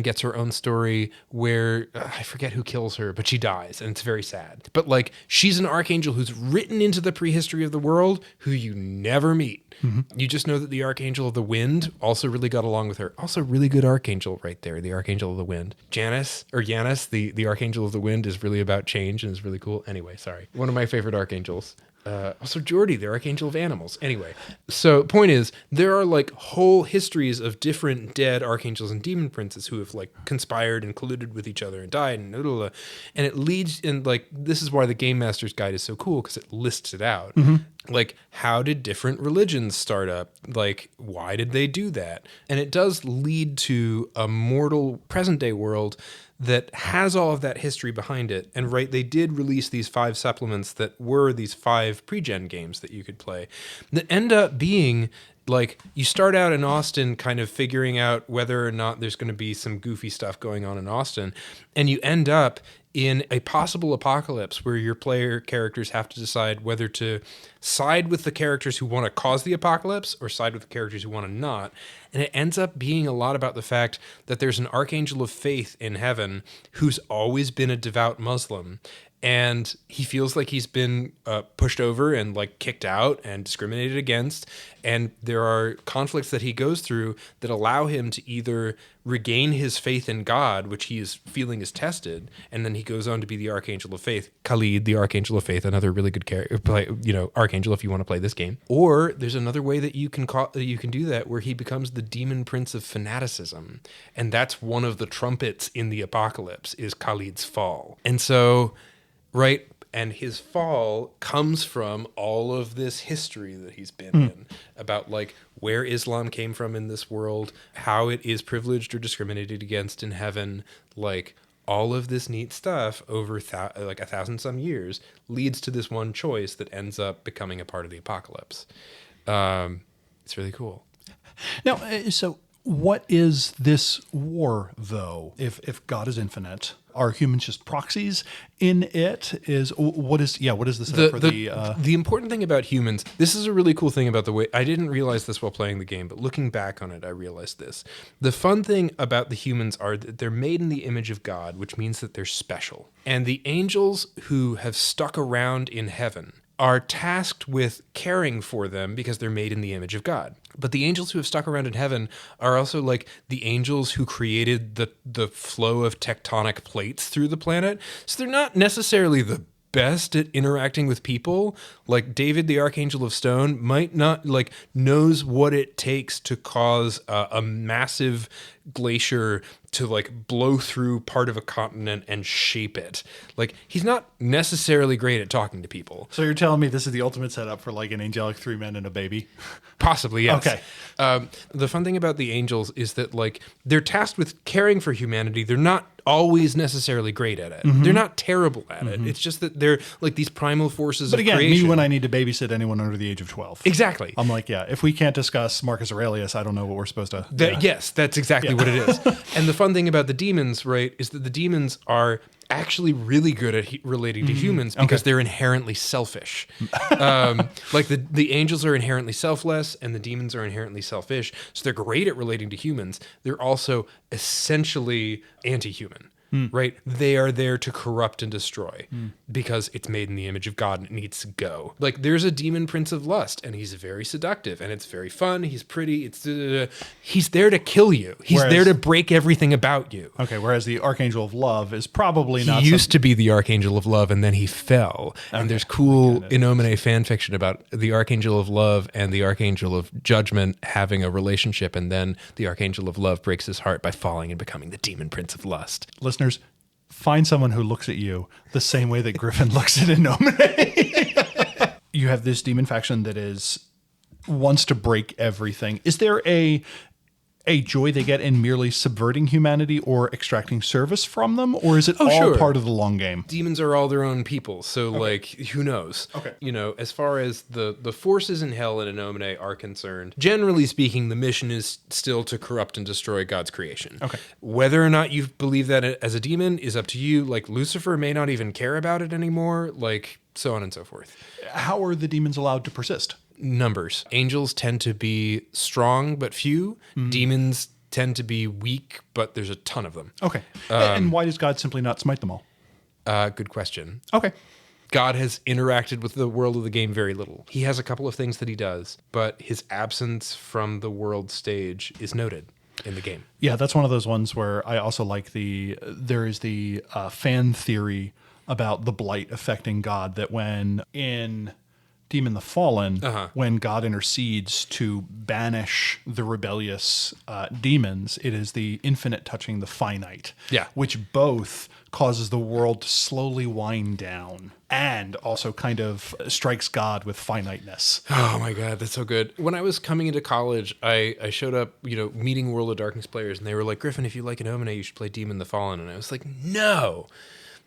gets her own story where, I forget who kills her, but she dies, and it's very sad. But like, she's an archangel who's written into the prehistory of the world, who you never meet. You just know that the Archangel of the Wind also really got along with her. Also, really good Archangel right there, the Archangel of the Wind. Janus, the Archangel of the Wind, is really about change and is really cool. Anyway, sorry. One of my favorite Archangels. Also Geordie, the Archangel of Animals. Anyway, so point is, there are like whole histories of different dead archangels and demon princes who have like conspired and colluded with each other and died, and it leads in, like, this is why the Game Master's Guide is so cool, because it lists it out. Like, how did different religions start up? Like, why did they do that? And it does lead to a mortal present day world that has all of that history behind it. And right, they did release these 5 supplements that were these 5 pre-gen games that you could play that end up being like, you start out in Austin kind of figuring out whether or not there's going to be some goofy stuff going on in Austin, and you end up in a possible apocalypse where your player characters have to decide whether to side with the characters who want to cause the apocalypse or side with the characters who want to not. And it ends up being a lot about the fact that there's an archangel of faith in heaven who's always been a devout Muslim. and he feels like he's been pushed over and like kicked out and discriminated against. And there are conflicts that he goes through that allow him to either regain his faith in God, which he is feeling is tested, and then he goes on to be the Archangel of Faith, Khalid, the Archangel of Faith, another really good archangel if you want to play this game. Or there's another way that you can do that, where he becomes the demon prince of fanaticism, and that's one of the trumpets in the apocalypse is Khalid's fall. And so, right. And his fall comes from all of this history that he's been in about like where Islam came from in this world, how it is privileged or discriminated against in heaven, like all of this neat stuff over like 1,000 some years leads to this one choice that ends up becoming a part of the apocalypse. It's really cool. Now, so what is this war, though? If God is infinite, are humans just proxies in it? What is the setup for the important thing about humans? This is a really cool thing about the way I didn't realize this while playing the game, but looking back on it, I realized this. The fun thing about the humans are that they're made in the image of God, which means that they're special. And the angels who have stuck around in heaven are tasked with caring for them because they're made in the image of God. But the angels who have stuck around in heaven are also like the angels who created the flow of tectonic plates through the planet. So they're not necessarily the best at interacting with people. Like David, the Archangel of Stone, might not like knows what it takes to cause a massive glacier to like blow through part of a continent and shape it. Like he's not necessarily great at talking to people. So you're telling me this is the ultimate setup for like an angelic 3 men and a baby? Possibly, yes. Okay. The fun thing about the angels is that like they're tasked with caring for humanity. They're not always necessarily great at it. Mm-hmm. They're not terrible at it. It's just that they're like these primal forces of creation. But again, me when I need to babysit anyone under the age of 12. Exactly. I'm like, yeah, if we can't discuss Marcus Aurelius, I don't know what we're supposed to... Yes, that's exactly what it is. And the fun thing about the demons, right, is that the demons are actually really good at relating to humans because they're inherently selfish. Like the angels are inherently selfless and the demons are inherently selfish. So they're great at relating to humans. They're also essentially anti-human. Right? They are there to corrupt and destroy because it's made in the image of God and it needs to go. Like there's a demon prince of lust and he's very seductive and it's very fun. He's pretty. He's there to kill you. He's there to break everything about you. Okay. Whereas the Archangel of Love is probably not. He used to be the Archangel of Love and then he fell. Okay. And there's cool In Nomine fan fiction about the Archangel of Love and the Archangel of Judgment having a relationship, and then the Archangel of Love breaks his heart by falling and becoming the demon prince of lust. Listeners, find someone who looks at you the same way that Griffin looks at In Nomine. You have this demon faction that wants to break everything. Is there a joy they get in merely subverting humanity or extracting service from them? Or is it all part of the long game? Demons are all their own people. So like, who knows? Okay. You know, as far as the forces in hell and In Nomine are concerned, generally speaking, the mission is still to corrupt and destroy God's creation. Okay. Whether or not you believe that as a demon is up to you. Like Lucifer may not even care about it anymore. Like so on and so forth. How are the demons allowed to persist? Numbers. Angels tend to be strong but few. Demons tend to be weak, but there's a ton of them. Okay. And why does God simply not smite them all? Good question. Okay. God has interacted with the world of the game very little. He has a couple of things that he does, but his absence from the world stage is noted in the game. Yeah, that's one of those ones where I also like there is the fan theory about the blight affecting God, that when in Demon the Fallen, when God intercedes to banish the rebellious demons, it is the infinite touching the finite, which both causes the world to slowly wind down and also kind of strikes God with finiteness. Oh my God, that's so good. When I was coming into college, I showed up, meeting World of Darkness players, and they were like, Griffin, if you like In Nomine, you should play Demon the Fallen. And I was like, no.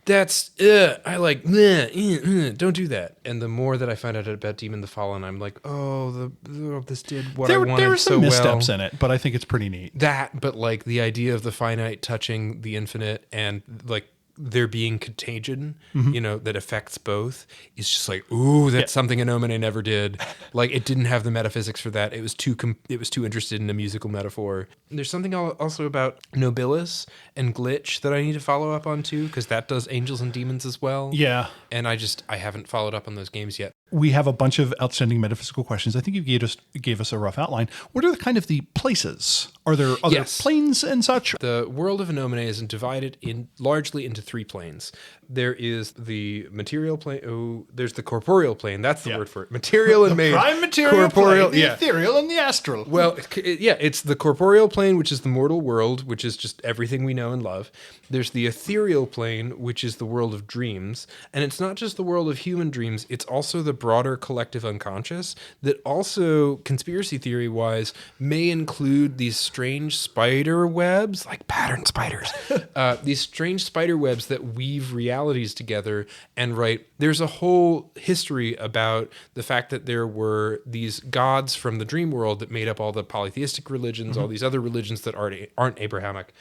That's I like don't do that. And the more that I find out about Demon the Fallen, I'm like, this did what I wanted so well. There were some missteps in it, but I think it's pretty neat. That, but like the idea of the finite touching the infinite, and like there being contagion, that affects both is just like, ooh, that's something In Nomine never did. Like, it didn't have the metaphysics for that. It was too interested in a musical metaphor. And there's something also about Nobilis and Glitch that I need to follow up on too, because that does angels and demons as well. Yeah. And I haven't followed up on those games yet. We have a bunch of outstanding metaphysical questions. I think you gave us a rough outline. What are the places? Are there other planes and such? The world of In Nomine is divided largely into 3 planes. There is the material plane. Oh, there's the corporeal plane. That's the word for it. Material and mage. Prime material corporeal, plane, the ethereal and the astral. Well, it's the corporeal plane, which is the mortal world, which is just everything we know and love. There's the ethereal plane, which is the world of dreams. And it's not just the world of human dreams. It's also the broader collective unconscious that also, conspiracy theory-wise, may include these strange spider webs, like pattern spiders. These strange spider webs that weave realities together. And there's a whole history about the fact that there were these gods from the dream world that made up all the polytheistic religions, all these other religions that aren't Abrahamic,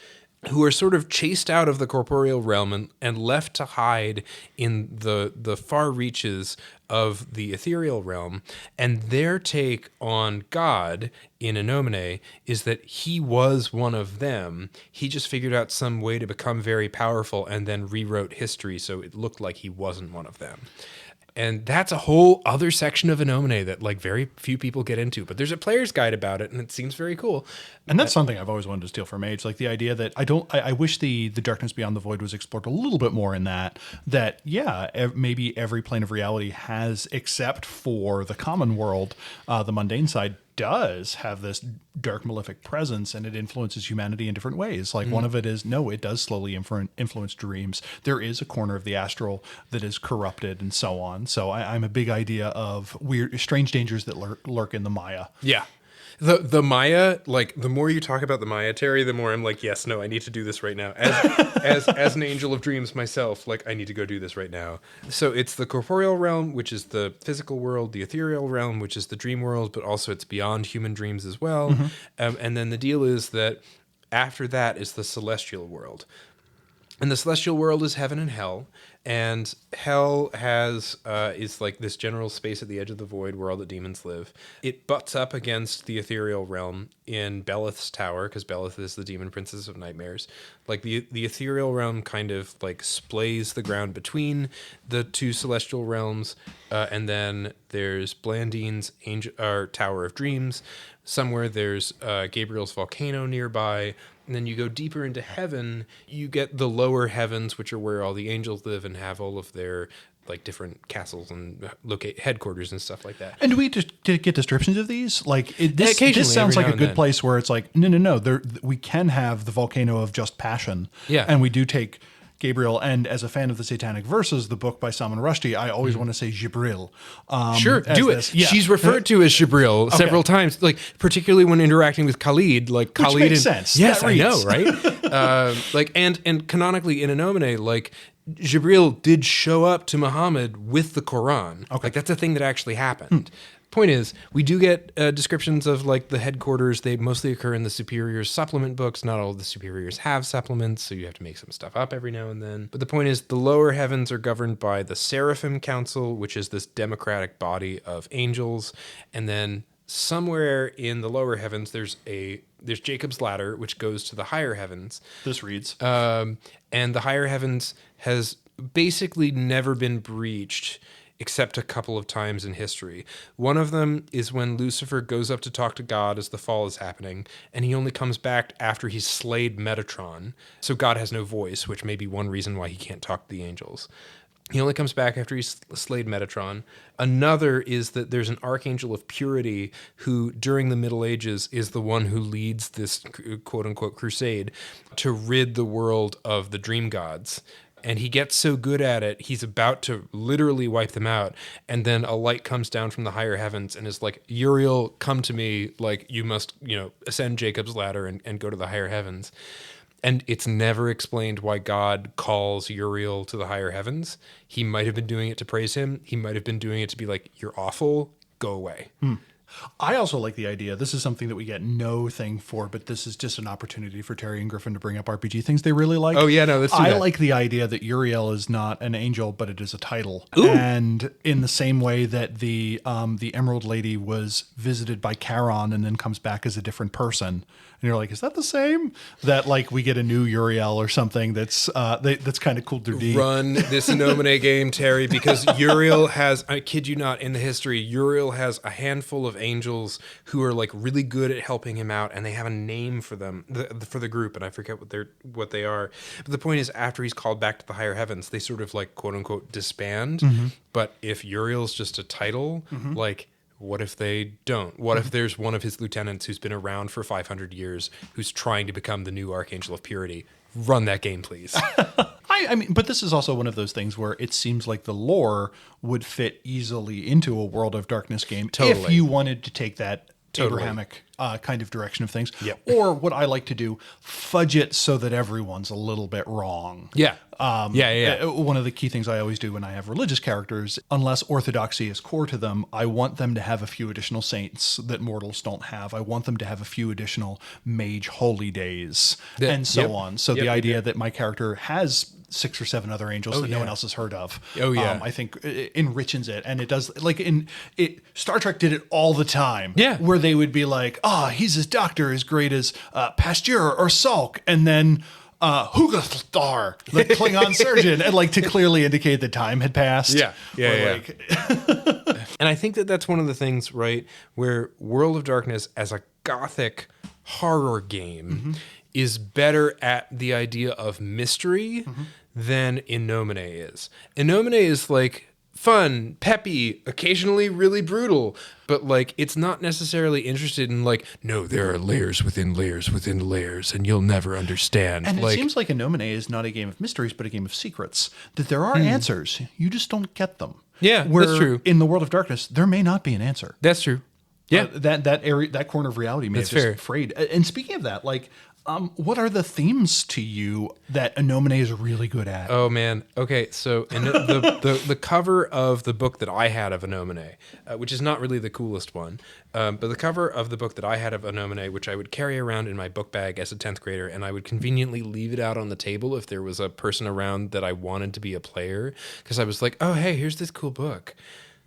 who are sort of chased out of the corporeal realm and left to hide in the far reaches of the ethereal realm. And their take on God in In Nomine is that he was one of them. He just figured out some way to become very powerful and then rewrote history so it looked like he wasn't one of them. And that's a whole other section of In Nomine that very few people get into. But there's a player's guide about it, and it seems very cool. And that's something I've always wanted to steal from Mage, like the idea that I wish the Darkness Beyond the Void was explored a little bit more in that maybe every plane of reality has, except for the common world, the mundane side, does have this dark malefic presence, and it influences humanity in different ways. Like one of it is, it does slowly influence dreams. There is a corner of the astral that is corrupted and so on. So I'm a big idea of strange dangers that lurk in the Maya. Yeah. The Maya, the more you talk about the Maya, Terry, the more I'm like, yes, no, I need to do this right now. As an angel of dreams myself, I need to go do this right now. So it's the corporeal realm, which is the physical world, the ethereal realm, which is the dream world, but also it's beyond human dreams as well. And then the deal is that after that is the celestial world. And the celestial world is heaven and hell. And hell is like this general space at the edge of the void where all the demons live. It butts up against the ethereal realm in Beleth's tower, because Beleth is the demon princess of nightmares. The ethereal realm kind of splays the ground between the 2 celestial realms. And then there's Blandine's Tower of Dreams. Somewhere there's Gabriel's volcano nearby. And then you go deeper into heaven, you get the lower heavens, which are where all the angels live and have all of their different castles and headquarters and stuff like that. And do we just get descriptions of these? This sounds like a good place where it's no. We can have the volcano of just passion. Yeah. And we do take Gabriel, and as a fan of the Satanic Verses, the book by Salman Rushdie, I always want to say Jibril. Sure, do it. Yeah. She's referred to as Jibril several times, particularly when interacting with Khalid. Which Khalid makes sense. Yes, I know, right? And canonically in In Nomine, Jibril did show up to Muhammad with the Quran. Okay. That's a thing that actually happened. Point is, we do get descriptions of the headquarters. They mostly occur in the superiors supplement books. Not all of the superiors have supplements, so you have to make some stuff up every now and then. But the point is, the lower heavens are governed by the Seraphim Council, which is this democratic body of angels. And then somewhere in the lower heavens, there's Jacob's ladder, which goes to the higher heavens. This reads. And the higher heavens has basically never been breached except a couple of times in history. One of them is when Lucifer goes up to talk to God as the fall is happening, and he only comes back after he's slayed Metatron. So God has no voice, which may be one reason why he can't talk to the angels. He only comes back after he's slayed Metatron. Another is that there's an archangel of purity who, during the Middle Ages, is the one who leads this quote-unquote crusade to rid the world of the dream gods. And he gets so good at it, he's about to literally wipe them out. And then a light comes down from the higher heavens and is like, Uriel, come to me. You must, ascend Jacob's ladder and go to the higher heavens. And it's never explained why God calls Uriel to the higher heavens. He might have been doing it to praise him. He might have been doing it to be like, you're awful, go away. I also like the idea. This is something that we get no thing for, but this is just an opportunity for Terry and Griffin to bring up RPG things they really like. Oh, yeah, no, let's do that. I like the idea that Uriel is not an angel, but it is a title. Ooh. And in the same way that the Emerald Lady was visited by Charon and then comes back as a different person, and you're like, is that the same? That like we get a new Uriel or something that's kind of cool to do. Run this In Nomine game, Terry, because Uriel has, I kid you not, in the history, Uriel has a handful of angels who are like really good at helping him out, and they have a name for them, for the group, and I forget what they are. But the point is, after he's called back to the higher heavens, they sort of like quote unquote disband. Mm-hmm. But if Uriel's just a title, mm-hmm. like, what if they don't? What if there's one of his lieutenants who's been around for 500 years who's trying to become the new Archangel of Purity? Run that game, please. I mean, but this is also one of those things where it seems like the lore would fit easily into a World of Darkness game if you wanted to take that Abrahamic kind of direction of things. Yep. Or what I like to do, fudge it so that everyone's a little bit wrong. Yeah. One of the key things I always do when I have religious characters, unless orthodoxy is core to them, I want them to have a few additional saints that mortals don't have. I want them to have a few additional mage holy days and so on. So the idea that my character has 6 or 7 other angels that no one else has heard of, I think it enriches it. And it does, like Star Trek did it all the time. Yeah. Where they would be like, he's his doctor as great as Pasteur or Salk. And then Hugastar, the Klingon surgeon, and like to clearly indicate that time had passed. And I think that's one of the things, right, where World of Darkness as a gothic horror game mm-hmm. is better at the idea of mystery mm-hmm. than In Nomine is. In Nomine is like fun, peppy, occasionally really brutal, but like it's not necessarily interested in like, no, there are layers within layers within layers, and you'll never understand. And it seems like In Nomine is not a game of mysteries, but a game of secrets. That there are answers, you just don't get them. Yeah, that's true. In the World of Darkness, there may not be an answer. That's true. Yeah, that area, that corner of reality may have just frayed. And speaking of that, like, what are the themes to you that In Nomine is really good at? Oh man, okay. So the cover of the book that I had of In Nomine, which is not really the coolest one, but the cover of the book that I had of In Nomine, which I would carry around in my book bag as a 10th grader, and I would conveniently leave it out on the table if there was a person around that I wanted to be a player, because I was like, oh hey, here's this cool book.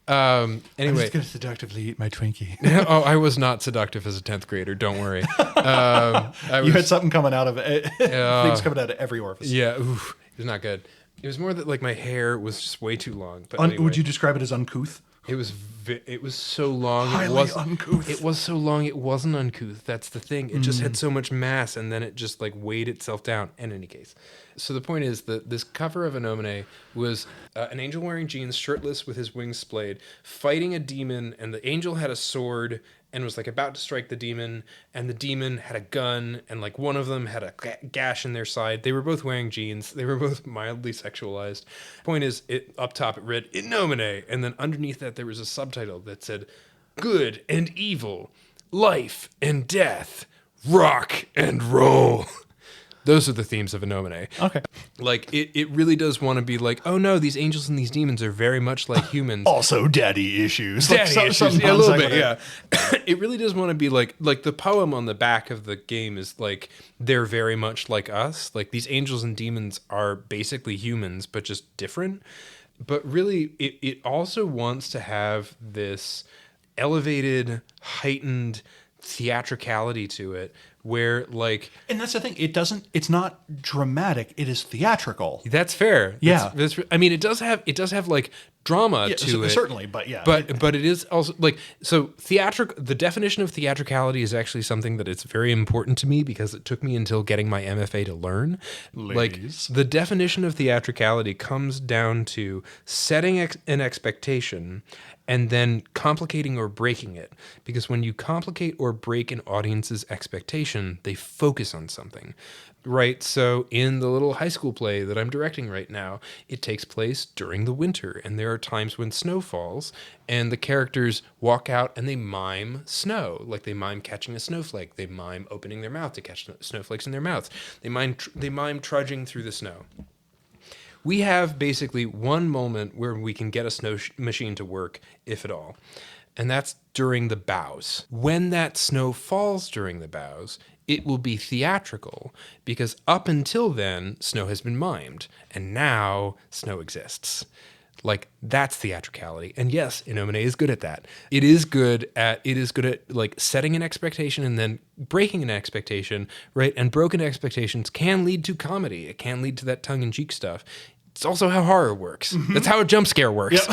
Anyway, I'm just going to seductively eat my Twinkie. I was not seductive as a 10th grader. Don't worry. You had something coming out of it. Things coming out of every orifice. Yeah. Oof, it was not good. It was more that like my hair was just way too long. But anyway, would you describe it as uncouth? It was so long. Highly uncouth. It was so long. It wasn't uncouth. That's the thing. It just had so much mass, and then it just like weighed itself down. In any case, so the point is that this cover of In Nomine was an angel wearing jeans, shirtless, with his wings splayed, fighting a demon, and the angel had a sword and was like about to strike the demon, and the demon had a gun, and like one of them had a gash in their side. They were both wearing jeans. They were both mildly sexualized. Point is, up top it read In Nomine, and then underneath that there was a subtitle that said Good and Evil, Life and Death, Rock and Roll. Those are the themes of In Nomine. Okay. Like, it really does want to be like, oh no, these angels and these demons are very much like humans. Also daddy issues. Daddy issues, yeah, a little bit, yeah. It really does want to be like the poem on the back of the game is like, they're very much like us. Like, these angels and demons are basically humans, but just different. But really, it also wants to have this elevated, heightened theatricality to it, where like, and that's the thing, it's not dramatic, it is theatrical. That's fair. Yeah. I mean, it does have like drama to it, certainly, but yeah, but it is also like, so the definition of theatricality is actually something that it's very important to me, because it took me until getting my MFA to learn. Ladies. Like, the definition of theatricality comes down to setting an expectation and then complicating or breaking it. Because when you complicate or break an audience's expectation, they focus on something, right? So in the little high school play that I'm directing right now, it takes place during the winter, and there are times when snow falls, and the characters walk out and they mime snow. Like, they mime catching a snowflake. They mime opening their mouth to catch snowflakes in their mouths. They mime trudging through the snow. We have basically one moment where we can get a snow machine to work, if at all. and that's during the bows. When that snow falls during the bows, it will be theatrical, because up until then, snow has been mimed, and now snow exists. Like, that's theatricality. And yes, In Nomine is good at that. It is good at like setting an expectation and then breaking an expectation, right? And broken expectations can lead to comedy. It can lead to that tongue-in-cheek stuff. It's also how horror works. Mm-hmm. That's how a jump scare works,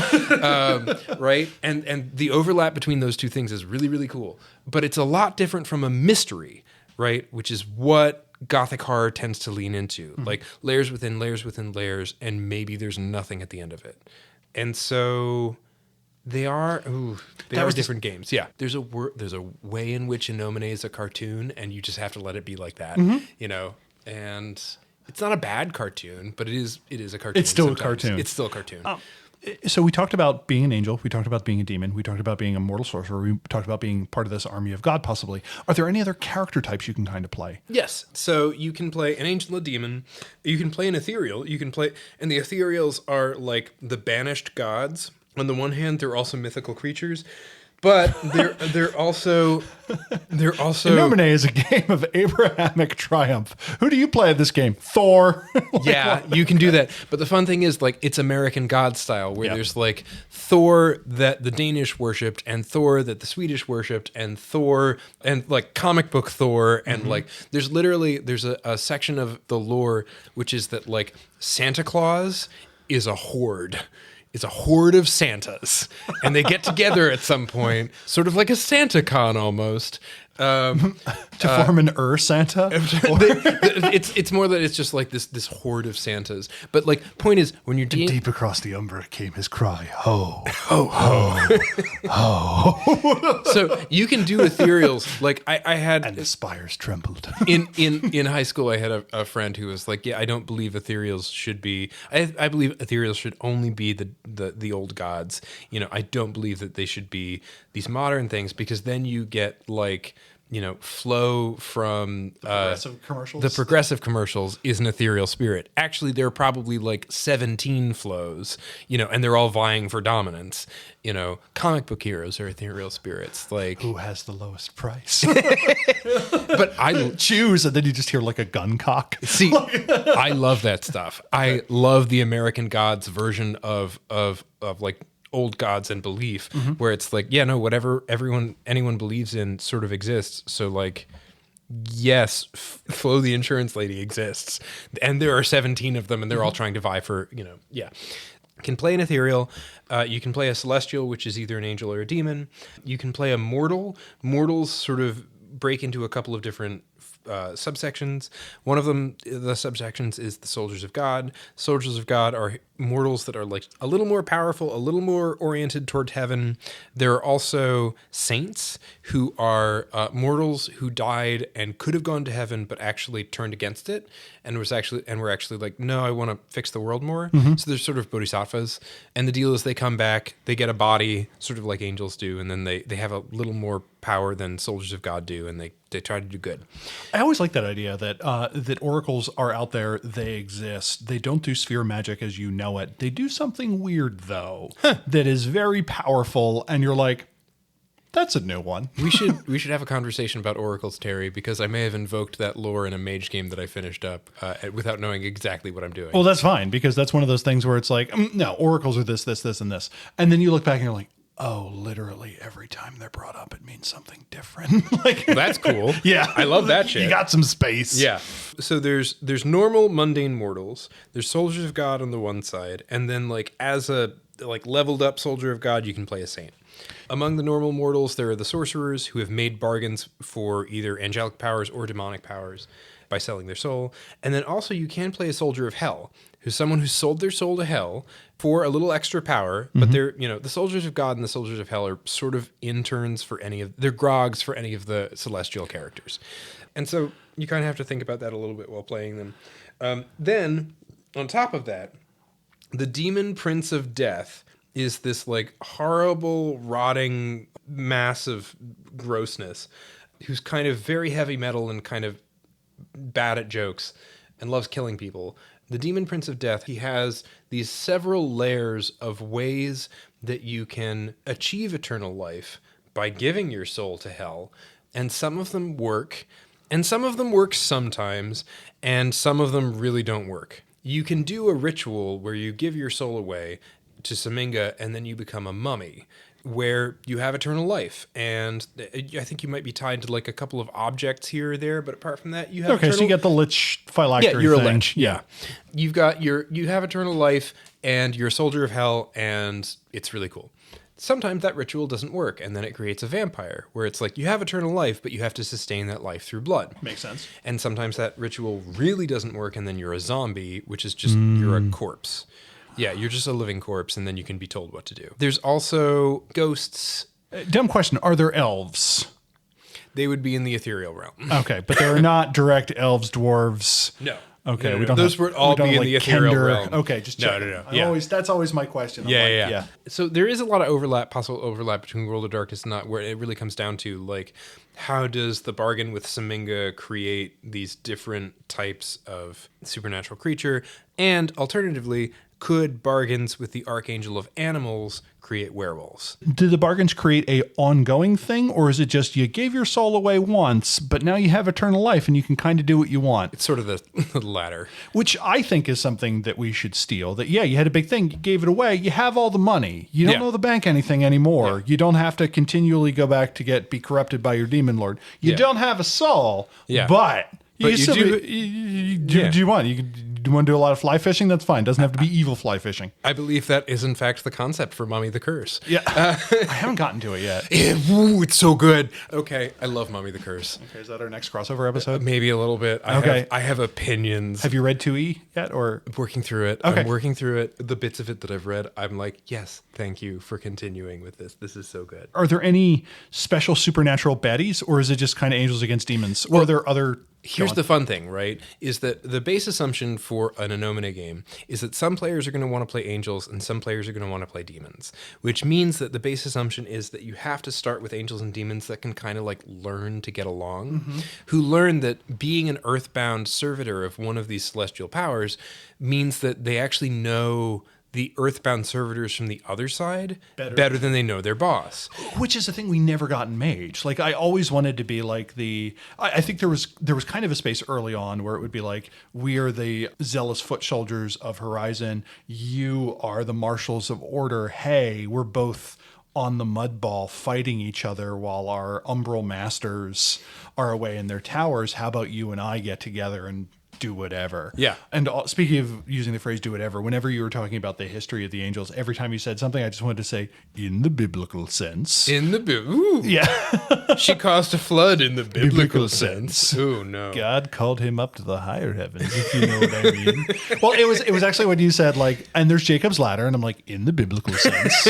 right? And the overlap between those two things is really, really cool. But it's a lot different from a mystery, right? Which is what Gothic horror tends to lean into, like layers within layers within layers, and maybe there's nothing at the end of it. And so they are different games. Yeah, there's a way in which In Nomine is a cartoon, and you just have to let it be like that, you know. And it's not a bad cartoon, but it is a cartoon. It's still a cartoon. It's still a cartoon. So we talked about being an angel. We talked about being a demon. We talked about being a mortal sorcerer. We talked about being part of this army of God, possibly. Are there any other character types you can kind of play? Yes. So you can play an angel, a demon. You can play an ethereal. You can play, and the ethereals are like the banished gods. On the one hand, they're also mythical creatures, but they're also. In Nomine is a game of Abrahamic triumph. Who do you play at this game? Thor. Yeah, you can do that. But the fun thing is, like, it's American God style, where there's like Thor that the Danish worshipped, and Thor that the Swedish worshipped, and Thor and like comic book Thor, and like there's a section of the lore which is that like Santa Claus is a horde. It's a horde of Santas, and they get together at some point, sort of like a SantaCon almost. To form an Santa? It's more that it's just like this horde of Santas. But like, point is, when you're deep across the Umbra came his cry, ho, ho, ho, ho. So you can do ethereals. Like I had, and the spires trembled. in high school, I had a friend who was like, yeah, I don't believe ethereals should be. I believe ethereals should only be the old gods. You know, I don't believe that they should be these modern things, because then you get like, you know, flow from the progressive commercials. The progressive commercials is an ethereal spirit. Actually, there are probably like 17 flows, you know, and they're all vying for dominance. You know, comic book heroes are ethereal spirits. Like, who has the lowest price? But I choose, and then you just hear like a gun cock. See, I love that stuff. I love the American Gods version of like old gods and belief, where it's like, yeah, no, whatever anyone believes in sort of exists. So like, yes, Flo the insurance lady exists, and there are 17 of them, and they're all trying to vie for, you know, yeah. Can play an ethereal. You can play a celestial, which is either an angel or a demon. You can play a mortal. Mortals sort of break into a couple of different subsections. One of them, the subsections, is the soldiers of God. Soldiers of God are mortals that are like a little more powerful, a little more oriented toward heaven. There are also saints who are mortals who died and could have gone to heaven, but actually turned against it, and were actually like, no, I want to fix the world more. So there's sort of bodhisattvas, and the deal is they come back, they get a body, sort of like angels do, and then they have a little more power than soldiers of God do, and they try to do good. I always like that idea that that oracles are out there, they exist. They don't do sphere magic as you know it. They do something weird, though, that is very powerful, and you're like, that's a new one. We should have a conversation about oracles, Terry, because I may have invoked that lore in a Mage game that I finished up without knowing exactly what I'm doing. Well, that's fine, because that's one of those things where it's like, no, oracles are this, this, this, and this. And then you look back and you're like, oh, literally every time they're brought up, it means something different. Like, well, that's cool. Yeah. I love that shit. You got some space. Yeah. So there's normal mundane mortals, there's soldiers of God on the one side, and then like as a like leveled up soldier of God, you can play a saint. Among the normal mortals, there are the sorcerers who have made bargains for either angelic powers or demonic powers by selling their soul. And then also you can play a soldier of hell, who's someone who sold their soul to hell for a little extra power, but they're, you know, the soldiers of God and the soldiers of hell are sort of interns for they're grogs for any of the celestial characters. And so you kind of have to think about that a little bit while playing them. Then, on top of that, the demon prince of death is this like horrible, rotting mass of grossness who's kind of very heavy metal and kind of bad at jokes and loves killing people. The Demon Prince of Death, he has these several layers of ways that you can achieve eternal life by giving your soul to hell. And some of them work, and some of them work sometimes, and some of them really don't work. You can do a ritual where you give your soul away to Saminga, and then you become a mummy, where you have eternal life. And I think you might be tied to like a couple of objects here or there, but apart from that, you have so you get the lich phylactery. Yeah, you're thing. a lich. Yeah. You have eternal life, and you're a soldier of hell, and it's really cool. Sometimes that ritual doesn't work, and then it creates a vampire, where it's like you have eternal life, but you have to sustain that life through blood. Makes sense. And sometimes that ritual really doesn't work, and then you're a zombie, which is just, you're a corpse. Yeah, you're just a living corpse, and then you can be told what to do. There's also ghosts. Dumb question. Are there elves? They would be in the ethereal realm. Okay, but there are not direct elves, dwarves. No. Okay, No. we don't. Those would all be in the ethereal realm. Okay, just check. No. Yeah. That's always my question. I'm Yeah. So there is a lot of possible overlap between World of Darkness and not, where it really comes down to like, how does the bargain with Saminga create these different types of supernatural creature, and alternatively, could bargains with the Archangel of Animals create werewolves? Do the bargains create a ongoing thing, or is it just you gave your soul away once, but now you have eternal life and you can kind of do what you want? It's sort of the latter. Which I think is something that we should steal. That, yeah, you had a big thing, you gave it away, you have all the money. You don't owe the bank anything anymore. Yeah. You don't have to continually go back to be corrupted by your demon lord. You don't have a soul, but you want to do a lot of fly fishing? That's fine. Doesn't have to be evil fly fishing. I believe that is in fact the concept for Mummy the Curse. Yeah. I haven't gotten to it yet. It's so good. Okay, I love Mummy the Curse. Okay, is that our next crossover episode? Maybe a little bit. I have opinions. Have you read 2E yet? Or working through it. Okay. I'm working through it. The bits of it that I've read, I'm like, yes, thank you for continuing with this. This is so good. Are there any special supernatural baddies, or is it just kind of angels against demons? Or are there other... Here's the fun thing, right? Is that the base assumption for an In Nomine game is that some players are going to want to play angels and some players are going to want to play demons, which means that the base assumption is that you have to start with angels and demons that can kind of like learn to get along, who learn that being an earthbound servitor of one of these celestial powers means that they actually know the earthbound servitors from the other side better than they know their boss. Which is the thing we never got in Mage. Like, I always wanted to be like I think there was kind of a space early on where it would be like, we are the zealous foot soldiers of Horizon. You are the marshals of order. Hey, we're both on the mud ball fighting each other while our umbral masters are away in their towers. How about you and I get together and do whatever? Yeah. And speaking of using the phrase do whatever, whenever you were talking about the history of the angels, every time you said something, I just wanted to say, in the biblical sense. Ooh. Yeah. She caused a flood in the biblical sense. Oh, no. God called him up to the higher heavens, if you know what I mean. Well, it was actually when you said, like, and there's Jacob's ladder, and I'm like, in the biblical sense.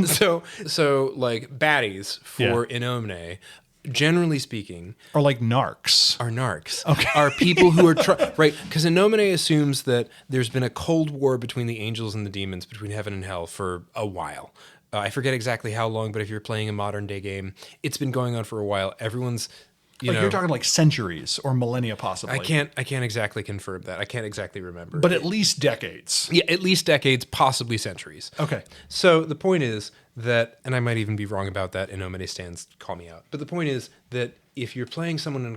So like baddies for In Nomine, generally speaking, are like narcs. Okay. Are people who are right, because In Nomine assumes that there's been a cold war between the angels and the demons, between heaven and hell, for a while. I forget exactly how long, but if you're playing a modern day game, it's been going on for a while. Everyone's you're talking like centuries or millennia, possibly. I can't exactly confirm that. I can't exactly remember. But at least decades. Yeah, at least decades, possibly centuries. Okay. So the point is that, and I might even be wrong about that, In Nomine stands, call me out. But the point is that if you're playing someone in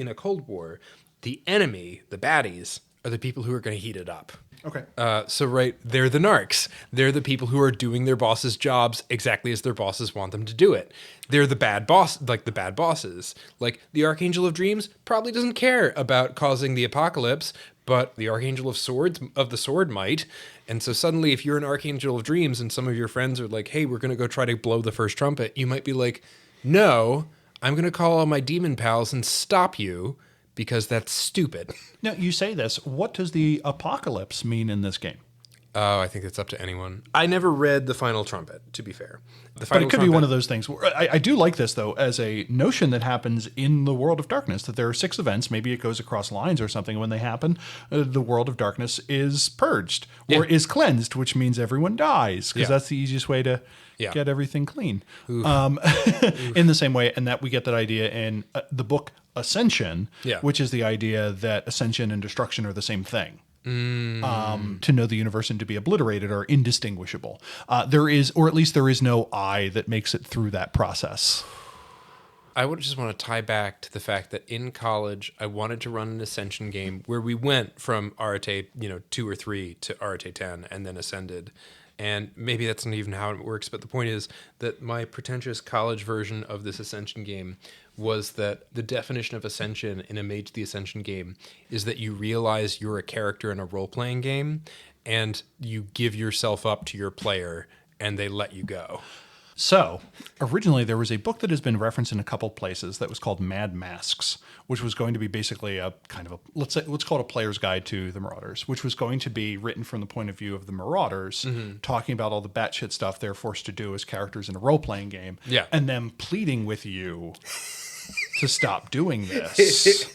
a cold war, the enemy, the baddies, are the people who are going to heat it up. Okay. They're the narcs. They're the people who are doing their bosses' jobs exactly as their bosses want them to do it. They're the bad boss, like the bad bosses. Like the Archangel of Dreams probably doesn't care about causing the apocalypse, but the Archangel of the Sword might. And so suddenly, if you're an Archangel of Dreams and some of your friends are like, "Hey, we're going to go try to blow the first trumpet," you might be like, "No, I'm going to call all my demon pals and stop you." Because that's stupid. Now, you say this. What does the apocalypse mean in this game? Oh, I think it's up to anyone. I never read The Final Trumpet, to be fair. But it could be one of those things. I do like this, though, as a notion that happens in the world of darkness, that there are 6 events. Maybe it goes across lines or something. When they happen, the world of darkness is purged or is cleansed, which means everyone dies, because that's the easiest way to get everything clean. In the same way, and that we get that idea in the book Ascension, which is the idea that ascension and destruction are the same thing. To know the universe and to be obliterated are indistinguishable. There is, or at least there is no I that makes it through that process. I would just want to tie back to the fact that in college, I wanted to run an Ascension game where we went from Arate, 2 or 3 to Arate 10 and then ascended. And maybe that's not even how it works, but the point is that my pretentious college version of this Ascension game was that the definition of Ascension in a Mage the Ascension game is that you realize you're a character in a role-playing game and you give yourself up to your player and they let you go. So, originally there was a book that has been referenced in a couple places that was called Mad Masks, which was going to be basically a kind of a, let's call it a player's guide to the Marauders, which was going to be written from the point of view of the Marauders, talking about all the batshit stuff they're forced to do as characters in a role-playing game, and them pleading with you to stop doing this.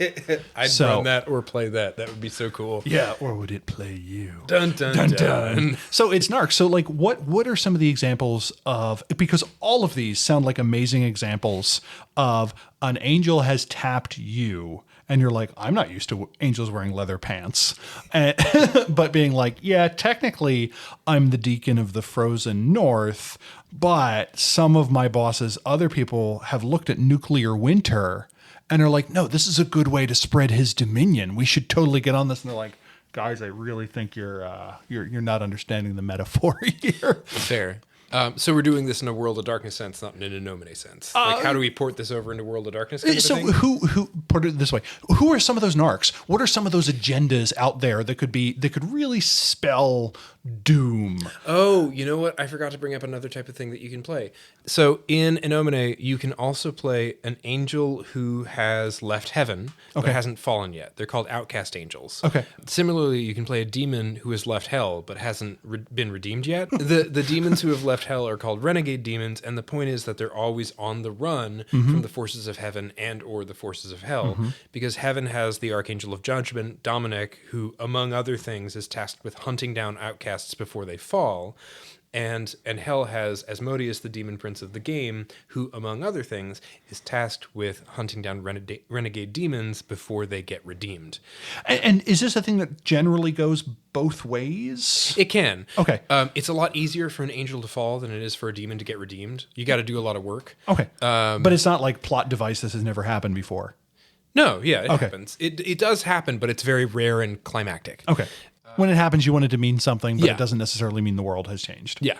I'd run that or play that. That would be so cool. Yeah, or would it play you? Dun, dun, dun, dun. So it's Narc. So like what are some of the examples of, because all of these sound like amazing examples of an angel has tapped you and you're like, I'm not used to angels wearing leather pants. But being like, yeah, technically I'm the deacon of the frozen north, but some of my bosses, other people, have looked at nuclear winter and are like, no, this is a good way to spread his dominion. We should totally get on this. And they're like, guys, I really think you're not understanding the metaphor here. Fair. So we're doing this in a World of Darkness sense, not in an In Nomine sense. Like, how do we port this over into World of Darkness? Kind of so thing? who put it this way? Who are some of those narcs? What are some of those agendas out there that could really spell doom? Oh, you know what? I forgot to bring up another type of thing that you can play. So in In Nomine, you can also play an angel who has left heaven but hasn't fallen yet. They're called outcast angels. Okay. Similarly, you can play a demon who has left hell but hasn't been redeemed yet. The demons who have left hell are called renegade demons, and the point is that they're always on the run from the forces of heaven and or the forces of hell, because heaven has the Archangel of Judgment, Dominic, who, among other things, is tasked with hunting down outcasts before they fall. And hell has Asmodeus, the demon prince of the game, who, among other things, is tasked with hunting down renegade demons before they get redeemed. And is this a thing that generally goes both ways? It can. Okay. It's a lot easier for an angel to fall than it is for a demon to get redeemed. You got to do a lot of work. Okay. But it's not like plot device, this has never happened before. No, yeah, it happens. It does happen, but it's very rare and climactic. Okay. When it happens, you want it to mean something, but it doesn't necessarily mean the world has changed. Yeah.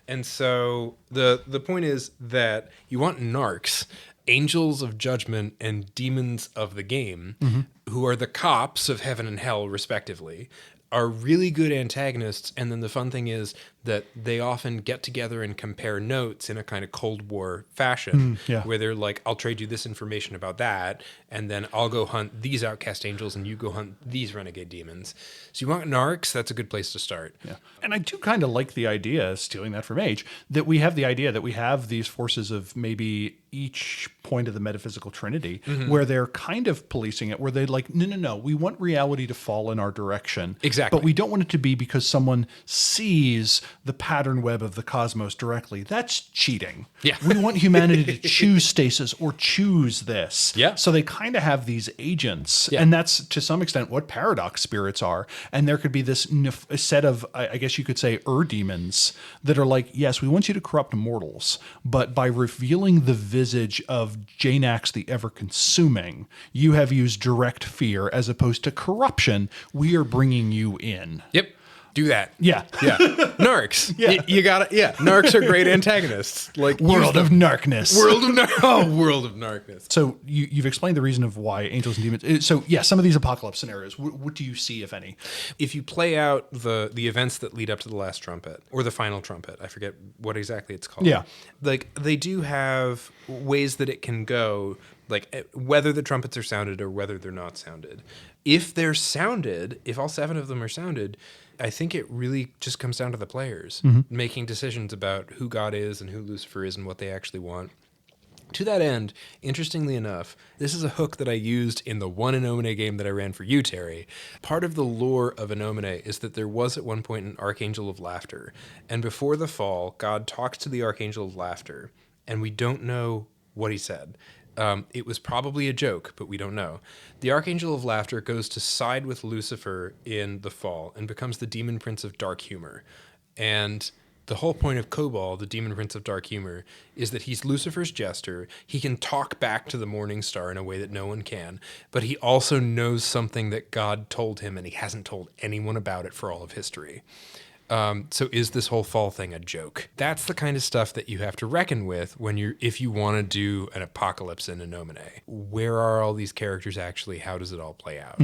And so the point is that you want narcs, angels of judgment and demons of the game, who are the cops of heaven and hell, respectively, are really good antagonists. And then the fun thing is that they often get together and compare notes in a kind of Cold War fashion, where they're like, I'll trade you this information about that, and then I'll go hunt these outcast angels and you go hunt these renegade demons. So you want narcs, that's a good place to start. Yeah. And I do kind of like the idea, stealing that from Mage, that we have the idea that we have these forces of maybe each point of the metaphysical trinity where they're kind of policing it, where they're like, no, we want reality to fall in our direction. Exactly. But we don't want it to be because someone sees the pattern web of the cosmos directly. That's cheating. Yeah. We want humanity to choose stasis or choose this. Yeah. So they kind of have these agents. Yeah. And that's to some extent what paradox spirits are. And there could be this set of, I guess you could say, demons that are like, yes, we want you to corrupt mortals, but by revealing the visage of Janax the ever-consuming, you have used direct fear as opposed to corruption. We are bringing you in. Yep. Do that. Yeah. Yeah. Narcs. Yeah. You got it. Yeah. Narcs are great antagonists. Like World of Narkness. World of Narkness. So you've explained the reason of why angels and demons. So yeah, some of these apocalypse scenarios, what do you see, if any? If you play out the events that lead up to the last trumpet or the final trumpet, I forget what exactly it's called. Yeah. Like they do have ways that it can go, like whether the trumpets are sounded or whether they're not sounded. If they're sounded, if all 7 of them are sounded, I think it really just comes down to the players making decisions about who God is and who Lucifer is and what they actually want. To that end, interestingly enough, this is a hook that I used in the one In Nomine game that I ran for you, Terry. Part of the lore of In Nomine is that there was at one point an Archangel of Laughter. And before the fall, God talks to the Archangel of Laughter, and we don't know what he said. It was probably a joke, but we don't know. The Archangel of Laughter goes to side with Lucifer in the fall and becomes the demon prince of dark humor. And the whole point of Cobal, the demon prince of dark humor, is that he's Lucifer's jester. He can talk back to the morning star in a way that no one can, but he also knows something that God told him, and he hasn't told anyone about it for all of history. So is this whole fall thing a joke? That's the kind of stuff that you have to reckon with if you want to do an apocalypse in In Nomine. Where are all these characters actually? How does it all play out?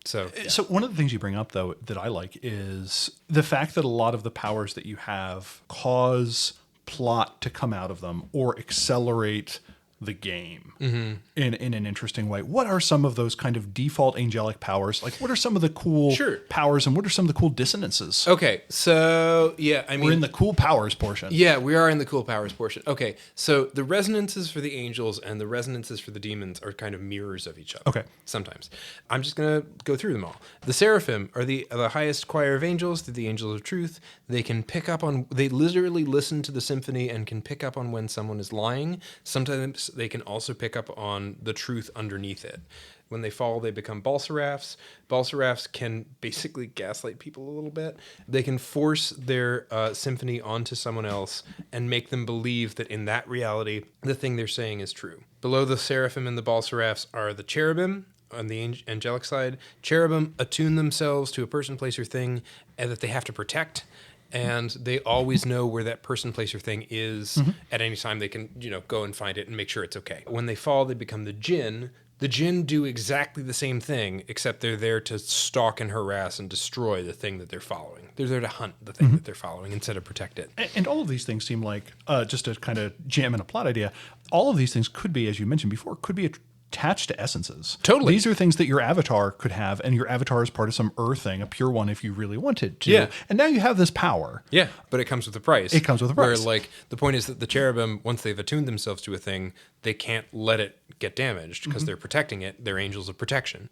So one of the things you bring up, though, that I like is the fact that a lot of the powers that you have cause plot to come out of them or accelerate the game in an interesting way. What are some of those kind of default angelic powers? Like, what are some of the cool powers, and what are some of the cool dissonances? Okay, so yeah, I mean, we're in the cool powers portion. Yeah, we are in the cool powers portion. Okay, so the resonances for the angels and the resonances for the demons are kind of mirrors of each other. Okay, sometimes I'm just gonna go through them all. The seraphim are the highest choir of angels. They're the angels of truth. They can pick up on. They literally listen to the symphony and can pick up on when someone is lying. Sometimes they can also pick up on the truth underneath it. When they fall, they become balsaraphs. Balsaraphs can basically gaslight people a little bit. They can force their symphony onto someone else and make them believe that in that reality, the thing they're saying is true. Below the seraphim and the balsaraphs are the cherubim. On the angelic side, cherubim attune themselves to a person, place, or thing that they have to protect. And they always know where that person, place, or thing is at any time. They can, go and find it and make sure it's okay. When they fall, they become the jinn. The jinn do exactly the same thing, except they're there to stalk and harass and destroy the thing that they're following. They're there to hunt the thing that they're following instead of protect it. And all of these things seem like, just to kind of jam in a plot idea, all of these things could be, as you mentioned before, could be attached to essences. Totally. These are things that your avatar could have, and your avatar is part of some earth thing, a pure one if you really wanted to. Yeah. And now you have this power. Yeah, but it comes with a price. It comes with a price. Where, like, the point is that the cherubim, once they've attuned themselves to a thing, they can't let it get damaged because they're protecting it. They're angels of protection.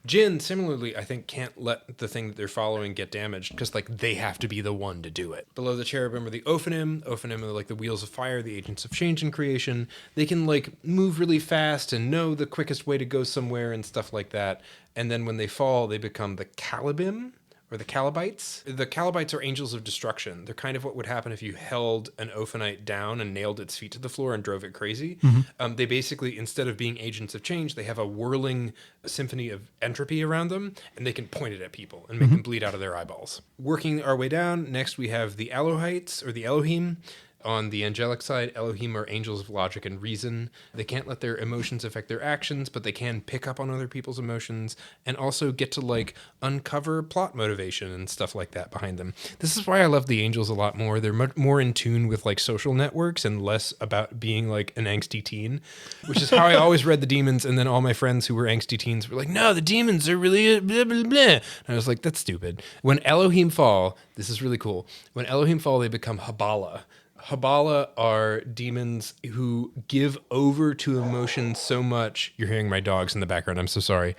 Jinn, similarly, I think, can't let the thing that they're following get damaged because, like, they have to be the one to do it. Below the cherubim are the Ophanim. Ophanim are, like, the wheels of fire, the agents of change and creation. They can, like, move really fast and know the quickest way to go somewhere and stuff like that. And then when they fall, they become the Calibim, or the Calibites. The Calibites are angels of destruction. They're kind of what would happen if you held an Ophanite down and nailed its feet to the floor and drove it crazy. They basically, instead of being agents of change, they have a whirling symphony of entropy around them, and they can point it at people and make them bleed out of their eyeballs. Working our way down, next we have the Elohites, or the Elohim. On the angelic side, Elohim are angels of logic and reason. They can't let their emotions affect their actions, but they can pick up on other people's emotions and also get to, like, uncover plot motivation and stuff like that behind them. This is why I love the angels a lot more. They're much more in tune with, like, social networks and less about being, like, an angsty teen, which is how I always read the demons. And then all my friends who were angsty teens were like, no, the demons are really blah, blah, blah. And I was like, that's stupid. When Elohim fall, this is really cool. When Elohim fall, they become Habala. Habala are demons who give over to emotion so much. You're hearing my dogs in the background. I'm so sorry.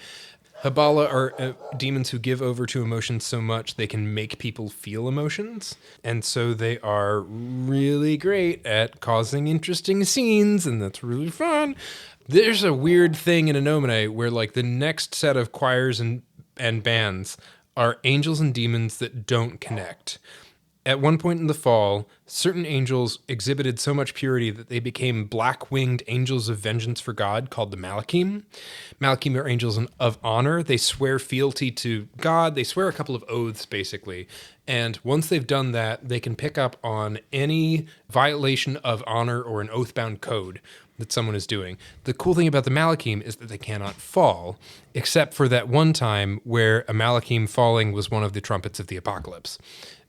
Habala are demons who give over to emotions so much they can make people feel emotions. And so they are really great at causing interesting scenes, and that's really fun. There's a weird thing in In Nomine where, like, the next set of choirs and bands are angels and demons that don't connect. At one point in the fall, certain angels exhibited so much purity that they became black-winged angels of vengeance for God called the Malachim. Malachim are angels of honor. They swear fealty to God. They swear a couple of oaths, basically. And once they've done that, they can pick up on any violation of honor or an oath-bound code that someone is doing. The cool thing about the Malachim is that they cannot fall, except for that one time where a Malachim falling was one of the trumpets of the apocalypse.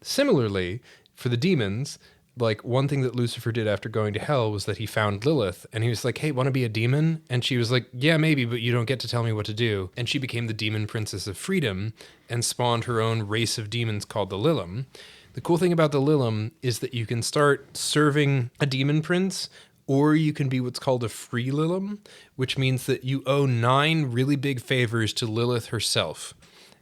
Similarly, for the demons, like one thing that Lucifer did after going to hell was that he found Lilith and he was like, hey, want to be a demon? And she was like, yeah, maybe, but you don't get to tell me what to do. And she became the demon princess of freedom and spawned her own race of demons called the Lilim. The cool thing about the Lilim is that you can start serving a demon prince, or you can be what's called a free Lilim, which means that you owe 9 really big favors to Lilith herself.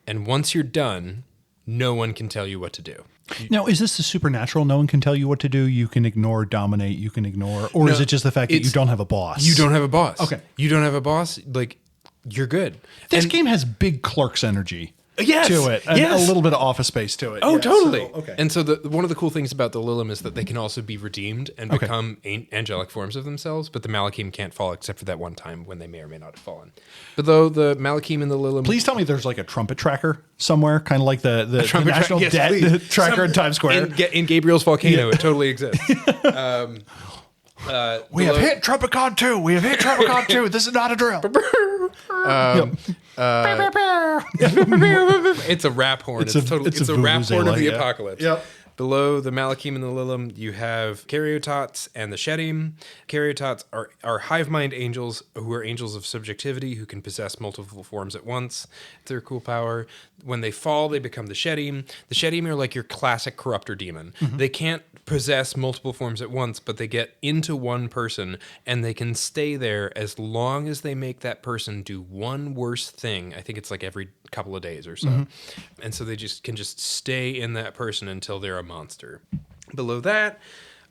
And once you're done, no one can tell you what to do. Now, is this the supernatural? No one can tell you what to do. You can ignore, dominate, you can ignore. Or is it just the fact that you don't have a boss? You don't have a boss. Okay. You don't have a boss. Like, you're good. This game has big Clerks energy. Yes, to it, and a little bit of Office Space to it. Oh, yeah, totally. So, okay. And so one of the cool things about the Lilim is that they can also be redeemed and become angelic forms of themselves, but the Malachim can't fall except for that one time when they may or may not have fallen. But though the Malachim and the Lilim... Please tell me there's like a trumpet tracker somewhere, kind of like the National Debt tracker in Times Square. In Gabriel's Volcano, it totally exists. We have hit Tropicon 2. We have hit Tropicon 2. This is not a drill. It's a rap horn. It's a rap horn of the apocalypse. Yep. Below the Malachim and the Lilim, you have Karyotats and the Shedim. Karyotats are hive mind angels who are angels of subjectivity who can possess multiple forms at once. It's their cool power. When they fall, they become the Shedim. The Shedim are like your classic corruptor demon. Mm-hmm. They can't possess multiple forms at once, but they get into one person and they can stay there as long as they make that person do one worse thing. I think it's like every couple of days or so. Mm-hmm. And so they can stay in that person until they're a monster. Below that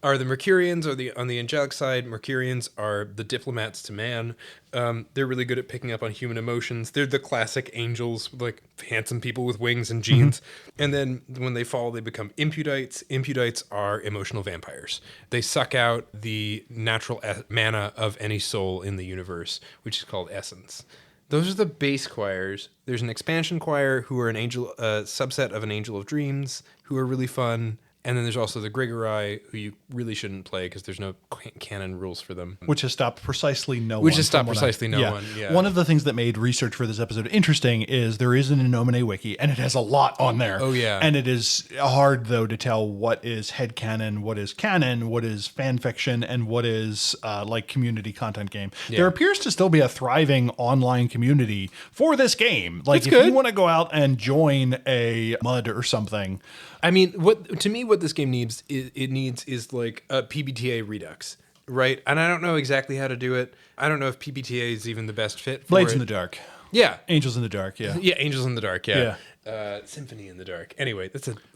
are the Mercurians, on the angelic side. Mercurians are the diplomats to man. They're really good at picking up on human emotions. They're the classic angels, like handsome people with wings and genes. Mm-hmm. And then when they fall, they become Impudites. Impudites are emotional vampires. They suck out the natural mana of any soul in the universe, which is called essence. Those are the base choirs. There's an expansion choir who are a subset of an Angel of Dreams, who are really fun. And then there's also the Grigori, who you really shouldn't play because there's no canon rules for them. Which has stopped precisely no one. One. Yeah. One of the things that made research for this episode interesting is there is an In Nomine wiki, and it has a lot on there. Oh, yeah. And it is hard, though, to tell what is headcanon, what is canon, what is fan fiction, and what is like community content game. Yeah. There appears to still be a thriving online community for this game. Like, if you want to go out and join a MUD or something... I mean, what this game needs is like a PBTA Redux, right? And I don't know exactly how to do it. I don't know if PBTA is even the best fit for Blades in the Dark. Yeah. Angels in the Dark, yeah. Yeah, Angels in the Dark, yeah. Symphony in the Dark. Anyway,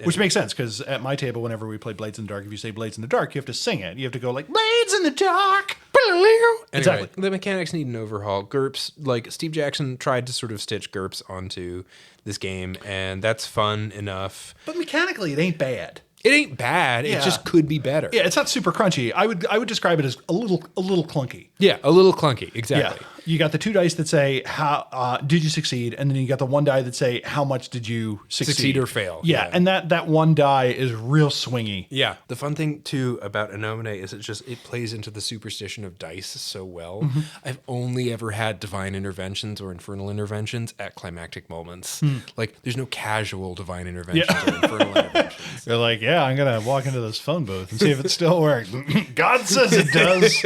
which makes sense, because at my table, whenever we play Blades in the Dark, if you say Blades in the Dark, you have to sing it. You have to go like, Blades in the Dark! Anyway, exactly. The mechanics need an overhaul. GURPS, like Steve Jackson tried to sort of stitch GURPS onto this game, and that's fun enough. But mechanically, it ain't bad. It ain't bad. Yeah. It just could be better. Yeah, it's not super crunchy. I would describe it as a little clunky. Yeah, a little clunky. Exactly. Yeah. You got the 2 dice that say how did you succeed, and then you got the 1 die that say how much did you succeed or fail. Yeah, and that 1 die is real swingy. Yeah. The fun thing too about In Nomine is it plays into the superstition of dice so well. Mm-hmm. I've only ever had divine interventions or infernal interventions at climactic moments. Like there's no casual divine interventions or infernal interventions. They're like, yeah, I'm gonna walk into this phone booth and see if it still works. God says it does.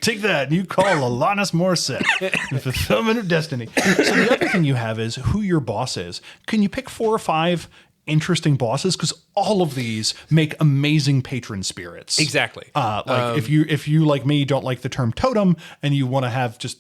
Take that. You call Alanis Morissette. The fulfillment of destiny. So the other thing you have is who your boss is. Can you pick 4 or 5 interesting bosses? Because all of these make amazing patron spirits. Exactly. If you like me don't like the term totem and you want to have just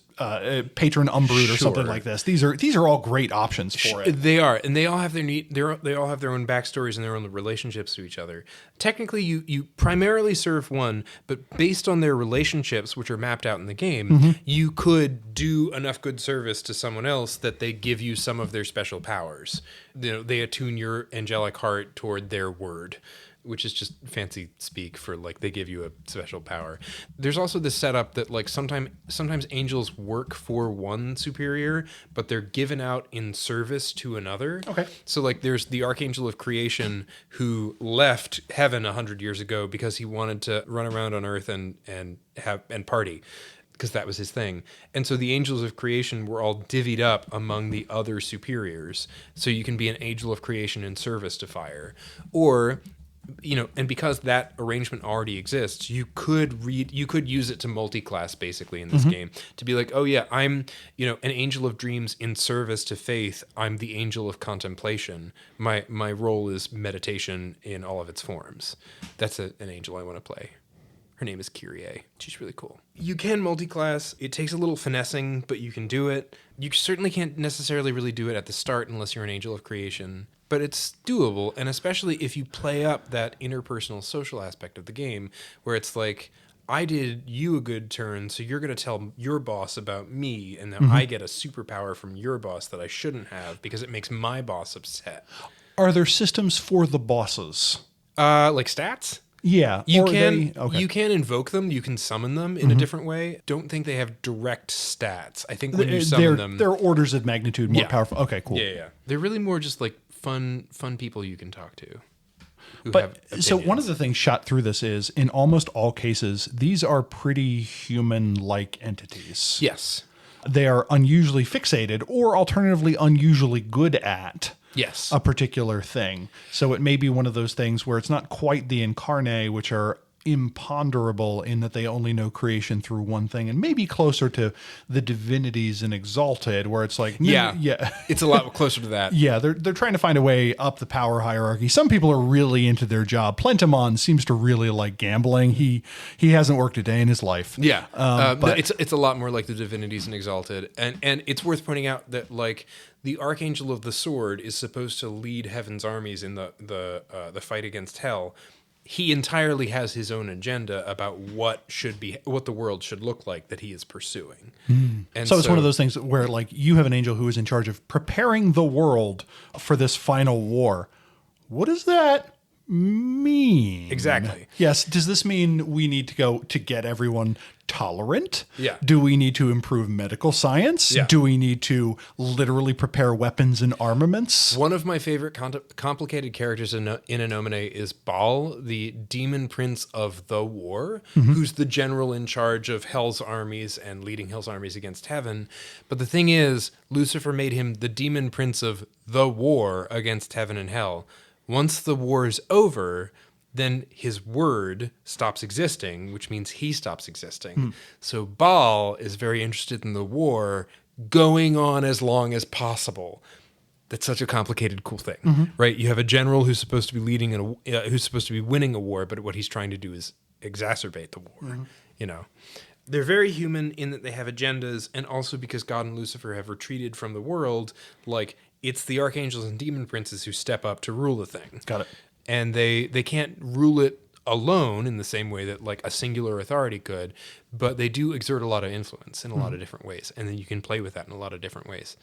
patron umbrood or something like this, these are all great options for it. They are, and they all have they all have their own backstories and their own relationships to each other. Technically, you primarily serve one, but based on their relationships, which are mapped out in the game, you could do enough good service to someone else that they give you some of their special powers. You know, they attune your angelic heart toward their word, which is just fancy speak for like they give you a special power. There's also this setup that like sometimes angels work for one superior, but they're given out in service to another. Okay. So like there's the Archangel of Creation who left heaven 100 years ago because he wanted to run around on Earth and party, because that was his thing. And so the angels of creation were all divvied up among the other superiors. So you can be an angel of creation in service to fire. Or and because that arrangement already exists, you could use it to multi-class basically in this game to be like, oh yeah, I'm, an angel of dreams in service to faith. I'm the angel of contemplation. My role is meditation in all of its forms. That's an angel I want to play. Her name is Kyrie. She's really cool. You can multi-class. It takes a little finessing, but you can do it. You certainly can't necessarily really do it at the start unless you're an angel of creation. But it's doable, and especially if you play up that interpersonal social aspect of the game, where it's like, I did you a good turn, so you're going to tell your boss about me, and then I get a superpower from your boss that I shouldn't have because it makes my boss upset. Are there systems for the bosses? Like stats? Yeah. You can invoke them, you can summon them in a different way. Don't think they have direct stats. I think when you summon them... They're orders of magnitude more powerful. Okay, cool. Yeah. They're really more just like fun people you can talk to. But so one of the things shot through this is, in almost all cases, these are pretty human-like entities. Yes. They are unusually fixated or alternatively unusually good at a particular thing. So it may be one of those things where it's not quite the incarnate, which are imponderable in that they only know creation through one thing, and maybe closer to the divinities in Exalted, where it's like, it's a lot closer to that. Yeah, they're trying to find a way up the power hierarchy. Some people are really into their job. Plentimon seems to really like gambling. He hasn't worked a day in his life. Yeah, but it's a lot more like the divinities in Exalted, and it's worth pointing out that like the Archangel of the Sword is supposed to lead heaven's armies in the fight against hell. He entirely has his own agenda about what the world should look like that he is pursuing. And so it's one of those things where like you have an angel who is in charge of preparing the world for this final war. What does that mean? Exactly. Yes. Does this mean we need to go to get everyone tolerant? Yeah. Do we need to improve medical science? Yeah. Do we need to literally prepare weapons and armaments? One of my favorite complicated characters in In Nomine is Baal, the demon prince of the war, who's the general in charge of Hell's armies and leading Hell's armies against heaven. But the thing is, Lucifer made him the demon prince of the war against heaven and hell. Once the war is over, then his word stops existing, which means he stops existing. So Baal is very interested in the war going on as long as possible. That's such a complicated, cool thing, right? You have a general who's supposed to be who's supposed to be winning a war, but what he's trying to do is exacerbate the war. They're very human in that they have agendas, and also because God and Lucifer have retreated from the world, like it's the archangels and demon princes who step up to rule the thing. Got it. And they can't rule it alone in the same way that like a singular authority could, but they do exert a lot of influence in a lot of different ways. And then you can play with that in a lot of different ways.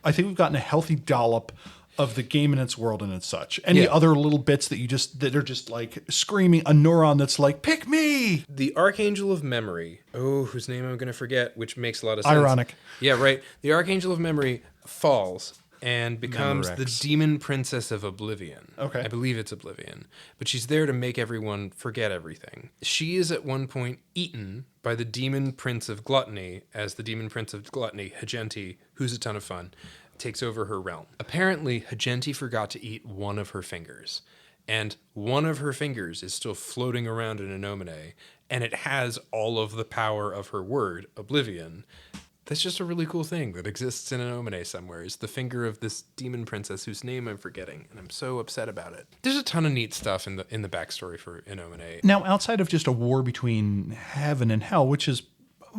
I think we've gotten a healthy dollop of the game and its world and its such. Any other little bits that are just like screaming a neuron that's like, pick me? The Archangel of Memory, whose name I'm going to forget, which makes a lot of sense. Ironic. Yeah, right. The Archangel of Memory falls and becomes Memorex. the demon princess of Oblivion. Okay. I believe it's Oblivion. But she's there to make everyone forget everything. She is at one point eaten by the demon prince of Gluttony, as the demon prince of Gluttony, Hagenti, who's a ton of fun, takes over her realm. Apparently, Hagenti forgot to eat one of her fingers. And one of her fingers is still floating around in In Nomine, and it has all of the power of her word, Oblivion. That's just a really cool thing that exists in In Nomine somewhere, is the finger of this demon princess whose name I'm forgetting, and I'm so upset about it. There's a ton of neat stuff in the backstory for In Nomine. Now, outside of just a war between heaven and hell, which is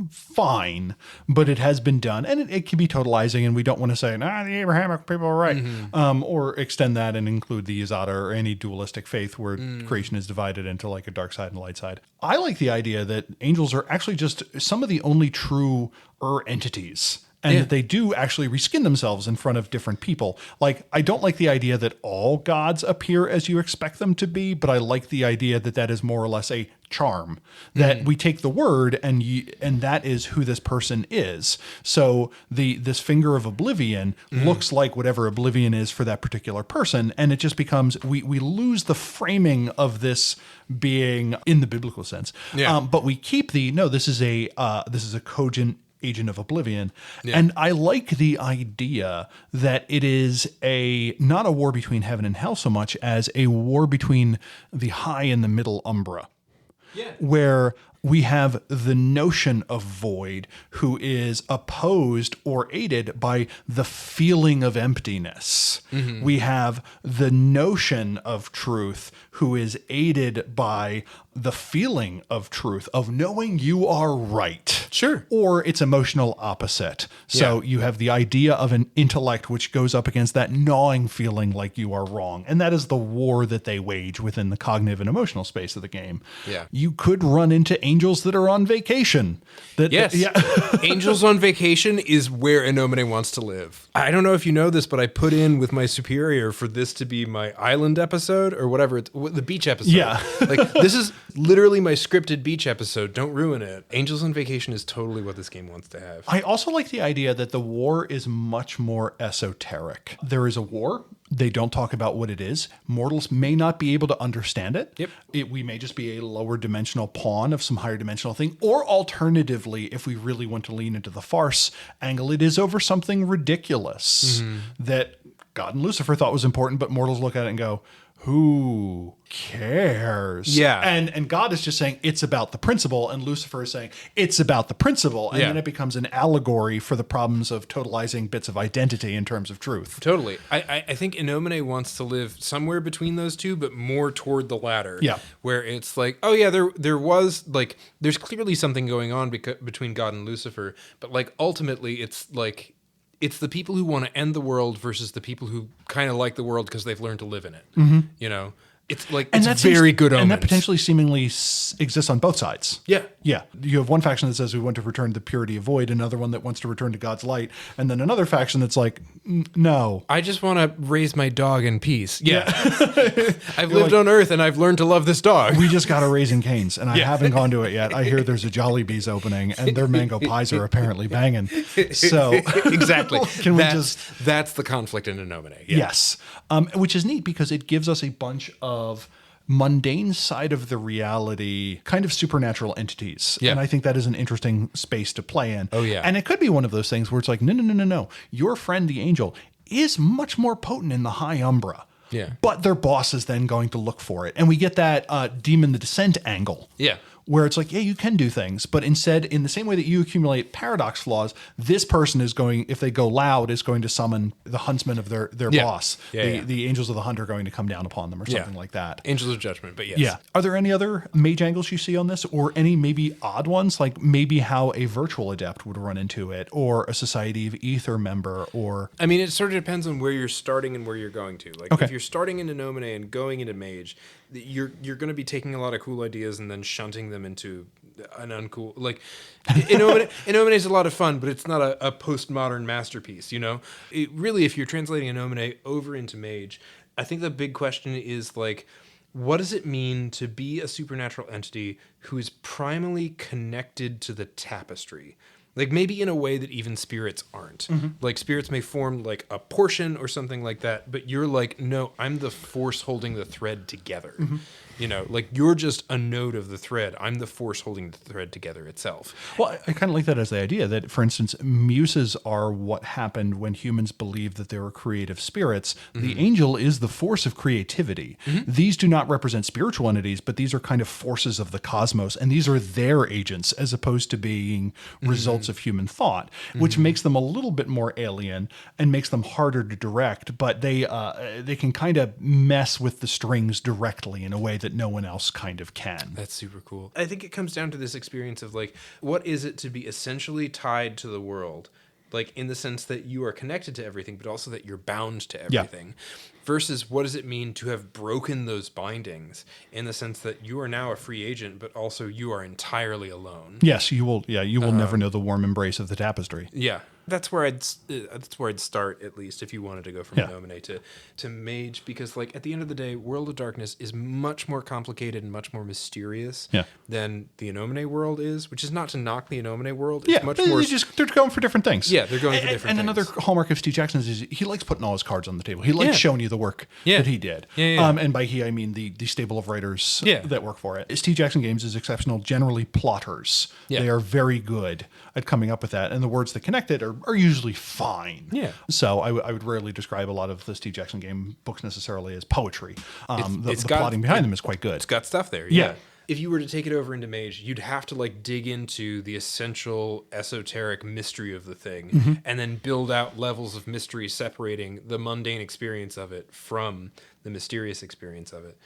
fine, but it has been done, and it can be totalizing, and we don't want to say, the Abrahamic people are right, or extend that and include the Yazada or any dualistic faith where creation is divided into like a dark side and light side. I like the idea that angels are actually just some of the only true entities, and that they do actually reskin themselves in front of different people. Like, I don't like the idea that all gods appear as you expect them to be, but I like the idea that that is more or less a charm, that we take the word and that is who this person is. So this finger of Oblivion looks like whatever Oblivion is for that particular person, and it just becomes we lose the framing of this being in the biblical sense. But we keep this is a cogent agent of oblivion. Yeah. And I like the idea that it is not a war between heaven and hell so much as a war between the high and the middle umbra. Yeah. Where we have the notion of void who is opposed or aided by the feeling of emptiness. Mm-hmm. We have the notion of truth who is aided by the feeling of truth, of knowing you are right. Sure. Or its emotional opposite. So you have the idea of an intellect which goes up against that gnawing feeling like you are wrong. And that is the war that they wage within the cognitive and emotional space of the game. Yeah. You could run into angels that are on vacation. Angels on vacation is where In Nomine wants to live. I don't know if you know this, but I put in with my superior for this to be my island episode or whatever, the beach episode. Yeah. Like, this is literally my scripted beach episode. Don't ruin it. Angels on vacation is totally what this game wants to have. I also like the idea that the war is much more esoteric. There is a war. They don't talk about what it is. Mortals may not be able to understand it. Yep. We may just be a lower dimensional pawn of some higher dimensional thing. Or alternatively, if we really want to lean into the farce angle, it is over something ridiculous that God and Lucifer thought was important, but mortals look at it and go, who cares? Yeah. And God is just saying it's about the principle, and Lucifer is saying it's about the principle. And then it becomes an allegory for the problems of totalizing bits of identity in terms of truth. Totally. I think In Nomine wants to live somewhere between those two, but more toward the latter. Yeah. Where it's like, oh yeah, there was like, there's clearly something going on between God and Lucifer, but like ultimately it's like, it's the people who want to end the world versus the people who kind of like the world because they've learned to live in it. Mm-hmm. You know, it's like, it's very good omens. And that potentially seemingly exists on both sides. Yeah. Yeah. You have one faction that says we want to return to the purity of void, another one that wants to return to God's light, and then another faction that's like, no. I just want to raise my dog in peace. Yeah. I've lived on Earth and I've learned to love this dog. We just got a Raising Cane's and I haven't gone to it yet. I hear there's a Jollibee's opening and their mango pies are apparently banging. So exactly. That's the conflict in In Nomine. Yeah. Yes. Which is neat because it gives us a bunch of mundane side of the reality, kind of supernatural entities. Yeah. And I think that is an interesting space to play in. Oh, yeah. And it could be one of those things where it's like, no. Your friend, the angel, is much more potent in the high umbra. Yeah. But their boss is then going to look for it. And we get that demon the descent angle. Yeah. Where it's like, yeah, you can do things, but instead, in the same way that you accumulate paradox flaws, this person is going, if they go loud, is going to summon the huntsman of their boss. The angels of the hunt are going to come down upon them or something like that. Angels of judgment, but yes. Yeah. Are there any other mage angles you see on this, or any maybe odd ones, like maybe how a virtual adept would run into it, or a Society of Ether member, or... I mean, it sort of depends on where you're starting and where you're going to. Like, if you're starting into Nomine and going into Mage, you're going to be taking a lot of cool ideas and then shunting them into an uncool, like In Nomine is a lot of fun, but it's not a postmodern masterpiece, you know? It really, if you're translating In Nomine over into Mage, I think the big question is like, what does it mean to be a supernatural entity who is primally connected to the tapestry? Like maybe in a way that even spirits aren't. Mm-hmm. Like spirits may form like a portion or something like that, but you're like, no, I'm the force holding the thread together. Mm-hmm. You know, like you're just a node of the thread. I'm the force holding the thread together itself. Well, I kind of like that as the idea that, for instance, muses are what happened when humans believed that they were creative spirits. Mm-hmm. The angel is the force of creativity. Mm-hmm. These do not represent spiritual entities, but these are kind of forces of the cosmos, and these are their agents as opposed to being results of human thought, which makes them a little bit more alien and makes them harder to direct, but they can kind of mess with the strings directly in a way that no one else kind of can. That's super cool. I think it comes down to this experience of like, what is it to be essentially tied to the world? Like in the sense that you are connected to everything, but also that you're bound to everything. Yeah. Versus what does it mean to have broken those bindings in the sense that you are now a free agent, but also you are entirely alone. Yes, you will. Yeah, you will never know the warm embrace of the tapestry. Yeah. That's where I'd start, at least, if you wanted to go from Nomine to Mage, because like at the end of the day, World of Darkness is much more complicated and much more mysterious than the In Nomine world is, which is not to knock the In Nomine world. It's much more. They're going for different things. Yeah, they're going for different things. And another hallmark of Steve Jackson is he likes putting all his cards on the table. He likes showing you the work that he did. And by he, I mean the stable of writers that work for it. Steve Jackson Games is exceptional, generally plotters. They are very good at coming up with that. And the words that connect it are usually fine. So I would rarely describe a lot of the Steve Jackson Game books necessarily as poetry. The plotting behind them is quite good. It's got stuff there. Yeah. If you were to take it over into Mage, you'd have to like dig into the essential esoteric mystery of the thing and then build out levels of mystery separating the mundane experience of it from the mysterious experience of it.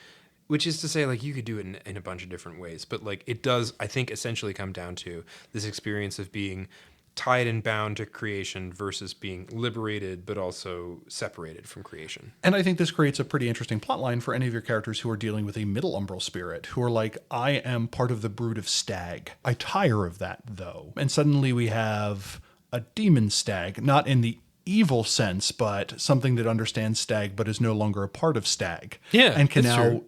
Which is to say, like, you could do it in a bunch of different ways. But like it does, I think, essentially come down to this experience of being tied and bound to creation versus being liberated but also separated from creation. And I think this creates a pretty interesting plotline for any of your characters who are dealing with a middle umbral spirit, who are like, I am part of the brood of stag. I tire of that, though. And suddenly we have a demon stag, not in the evil sense, but something that understands stag but is no longer a part of stag. And can now true.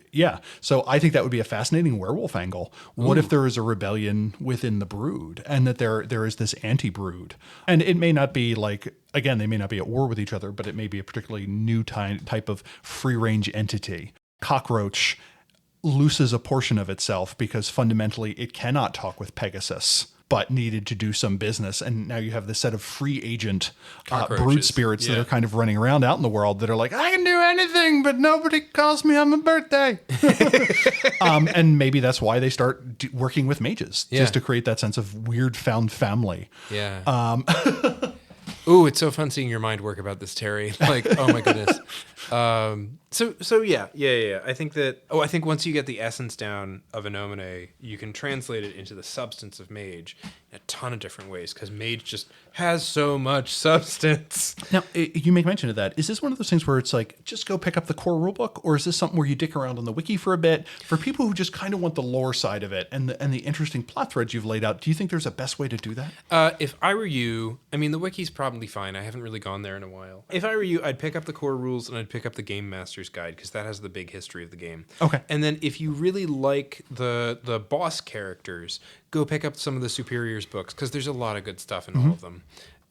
So I think that would be a fascinating werewolf angle. What if there is a rebellion within the brood and that there is this anti-brood? And it may not be like, again, they may not be at war with each other, but it may be a particularly new type of free-range entity. Cockroach loses a portion of itself because fundamentally it cannot talk with Pegasus, but needed to do some business. And now you have this set of free agent brood spirits that are kind of running around out in the world that are like, I can do anything, but nobody calls me on my birthday. And maybe that's why they start working with mages, just to create that sense of weird found family. Ooh, it's so fun seeing your mind work about this, Terry. Like, oh my goodness. So yeah. I think that, I think once you get the essence down of In Nomine, you can translate it into the substance of Mage in a ton of different ways, because Mage just has so much substance. Now, you make mention of that. Is this one of those things where it's like, just go pick up the core rulebook, or is this something where you dick around on the wiki for a bit? For people who just kind of want the lore side of it and the interesting plot threads you've laid out, do you think there's a best way to do that? If I were you, I mean, the wiki's probably fine. I haven't really gone there in a while. If I were you, I'd pick up the core rules and I'd pick up the Game Master's Guide, because that has the big history of the game. Okay. And then if you really like the boss characters, go pick up some of the Superiors books, because there's a lot of good stuff in all of them.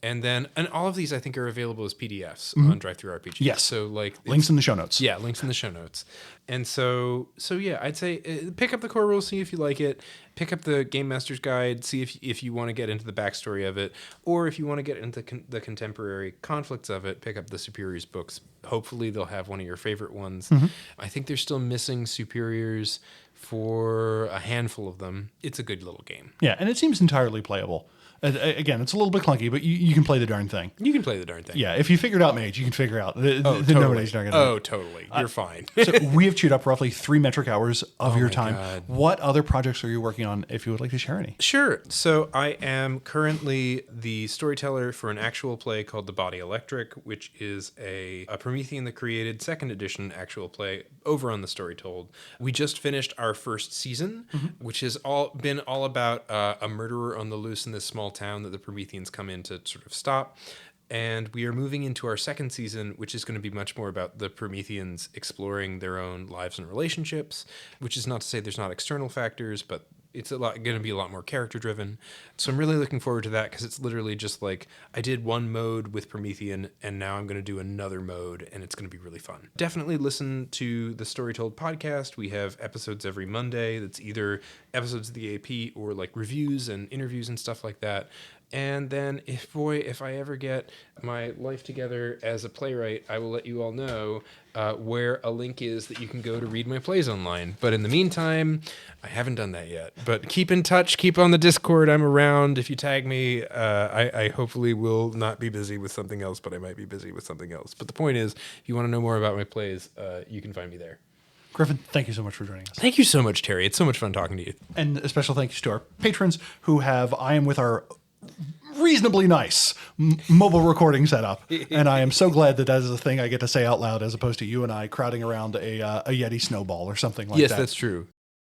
And all of these I think are available as PDFs on DriveThruRPG. Yes. So like links in the show notes. Yeah, links in the show notes. And so yeah, I'd say pick up the core rules, see if you like it. Pick up the Game Master's Guide, see if you want to get into the backstory of it, or if you want to get into the contemporary conflicts of it, pick up the Superiors books. Hopefully they'll have one of your favorite ones. I think they're still missing Superiors for a handful of them. It's a good little game. Yeah, and it seems entirely playable. Again, it's a little bit clunky, but you can play the darn thing. You can play the darn thing. Yeah, if you figured out Mage, you can figure out the totally. Nobody's not gonna. Totally. You're fine. So we have chewed up roughly 3 metric hours of your time. God. What other projects are you working on, if you would like to share any? Sure. So I am currently the storyteller for an actual play called The Body Electric, which is a Promethean the Created 2nd edition actual play over on The Story Told. We just finished our first season, which has been all about a murderer on the loose in this small town that the Prometheans come in to sort of stop. And we are moving into our second season, which is going to be much more about the Prometheans exploring their own lives and relationships, which is not to say there's not external factors, but it's going to be a lot more character driven. So I'm really looking forward to that, because it's literally just like I did one mode with Promethean and now I'm going to do another mode, and it's going to be really fun. Definitely listen to the Story Told podcast. We have episodes every Monday. That's either episodes of the AP or like reviews and interviews and stuff like that. And then if I ever get my life together as a playwright, I will let you all know where a link is that you can go to read my plays online. But in the meantime, I haven't done that yet. But keep in touch. Keep on the Discord. I'm around. If you tag me, I hopefully will not be busy with something else, but I might be busy with something else. But the point is, if you want to know more about my plays, you can find me there. Griffin, thank you so much for joining us. Thank you so much, Terry. It's so much fun talking to you. And a special thank you to our patrons who have I am with our reasonably nice mobile recording setup. And I am so glad that is a thing I get to say out loud, as opposed to you and I crowding around a Yeti snowball or something like that. Yes, that's true.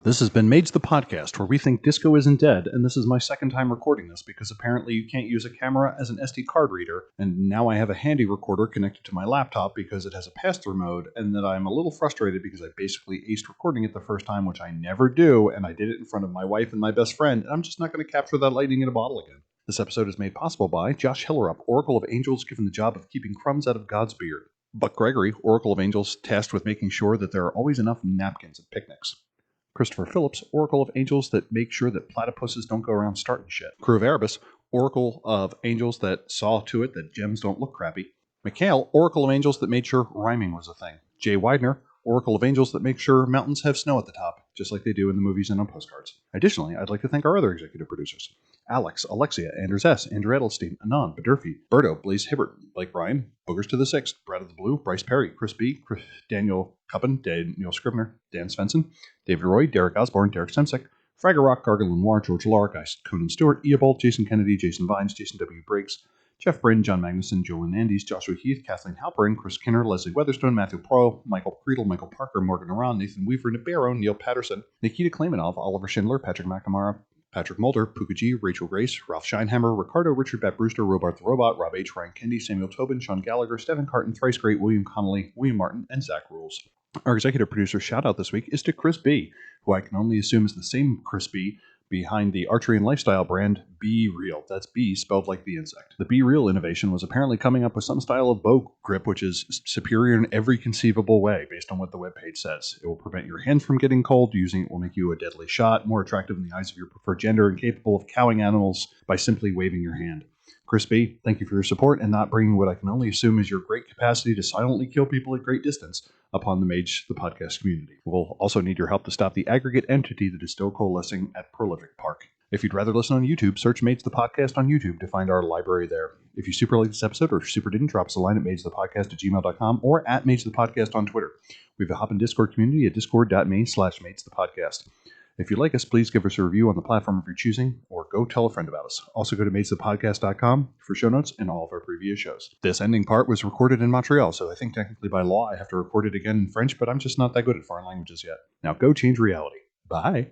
This has been Mage the Podcast, where we think disco isn't dead, and this is my second time recording this, because apparently you can't use a camera as an SD card reader, and now I have a handy recorder connected to my laptop because it has a pass-through mode, and that I'm a little frustrated because I basically aced recording it the first time, which I never do, and I did it in front of my wife and my best friend, and I'm just not going to capture that lightning in a bottle again. This episode is made possible by Josh Hillerup, Oracle of Angels, given the job of keeping crumbs out of God's beard. Buck Gregory, Oracle of Angels, tasked with making sure that there are always enough napkins at picnics. Christopher Phillips, Oracle of Angels that make sure that platypuses don't go around starting shit. Crew of Erebus, Oracle of Angels that saw to it that gems don't look crappy. Mikhail, Oracle of Angels that made sure rhyming was a thing. Jay Widener, Oracle of Angels that make sure mountains have snow at the top, just like they do in the movies and on postcards. Additionally, I'd like to thank our other executive producers. Alex, Alexia, Anders S., Andrew Edelstein, Anon, Badurfi, Berto, Blaze Hibbert, Blake Bryan, Boogers to the Sixth, Brad of the Blue, Bryce Perry, Chris B., Daniel Cuppen, Daniel Scribner, Dan Svensson, David Roy, Derek Osborne, Derek Semsek, Fragger Rock, Gargle Noir, George Lark, Conan Stewart, Eobald, Jason Kennedy, Jason Vines, Jason W. Briggs, Jeff Bryn, John Magnuson, Joel Andes, Joshua Heath, Kathleen Halperin, Chris Kinner, Leslie Weatherstone, Matthew Proyle, Michael Creedle, Michael Parker, Morgan Aron, Nathan Weaver, Nabaro, Neil Patterson, Nikita Klaimanov, Oliver Schindler, Patrick McNamara, Patrick Mulder, Puka G, Rachel Grace, Ralph Scheinhammer, Ricardo, Richard Bat Brewster, Robart the Robot, Rob H., Ryan Kendi, Samuel Tobin, Sean Gallagher, Stephen Carton, Thrice Great, William Connolly, William Martin, and Zach Rules. Our executive producer shout out this week is to Chris B., who I can only assume is the same Chris B. behind the archery and lifestyle brand Be Real. That's B spelled like the insect. The Be Real innovation was apparently coming up with some style of bow grip which is superior in every conceivable way based on what the webpage says. It will prevent your hand from getting cold. Using it will make you a deadly shot, more attractive in the eyes of your preferred gender, and capable of cowing animals by simply waving your hand. Chris B., thank you for your support and not bringing what I can only assume is your great capacity to silently kill people at great distance upon the Mage, the podcast community. We'll also need your help to stop the aggregate entity that is still coalescing at Prolific Park. If you'd rather listen on YouTube, search Mage the Podcast on YouTube to find our library there. If you super liked this episode or super didn't, drop us a line at magethepodcast@gmail.com or at Mage the Podcast on Twitter. We have a Hop in Discord community at discord.me/magethepodcast. If you like us, please give us a review on the platform of your choosing, or go tell a friend about us. Also go to magethepodcast.com for show notes and all of our previous shows. This ending part was recorded in Montreal, so I think technically by law I have to record it again in French, but I'm just not that good at foreign languages yet. Now go change reality. Bye.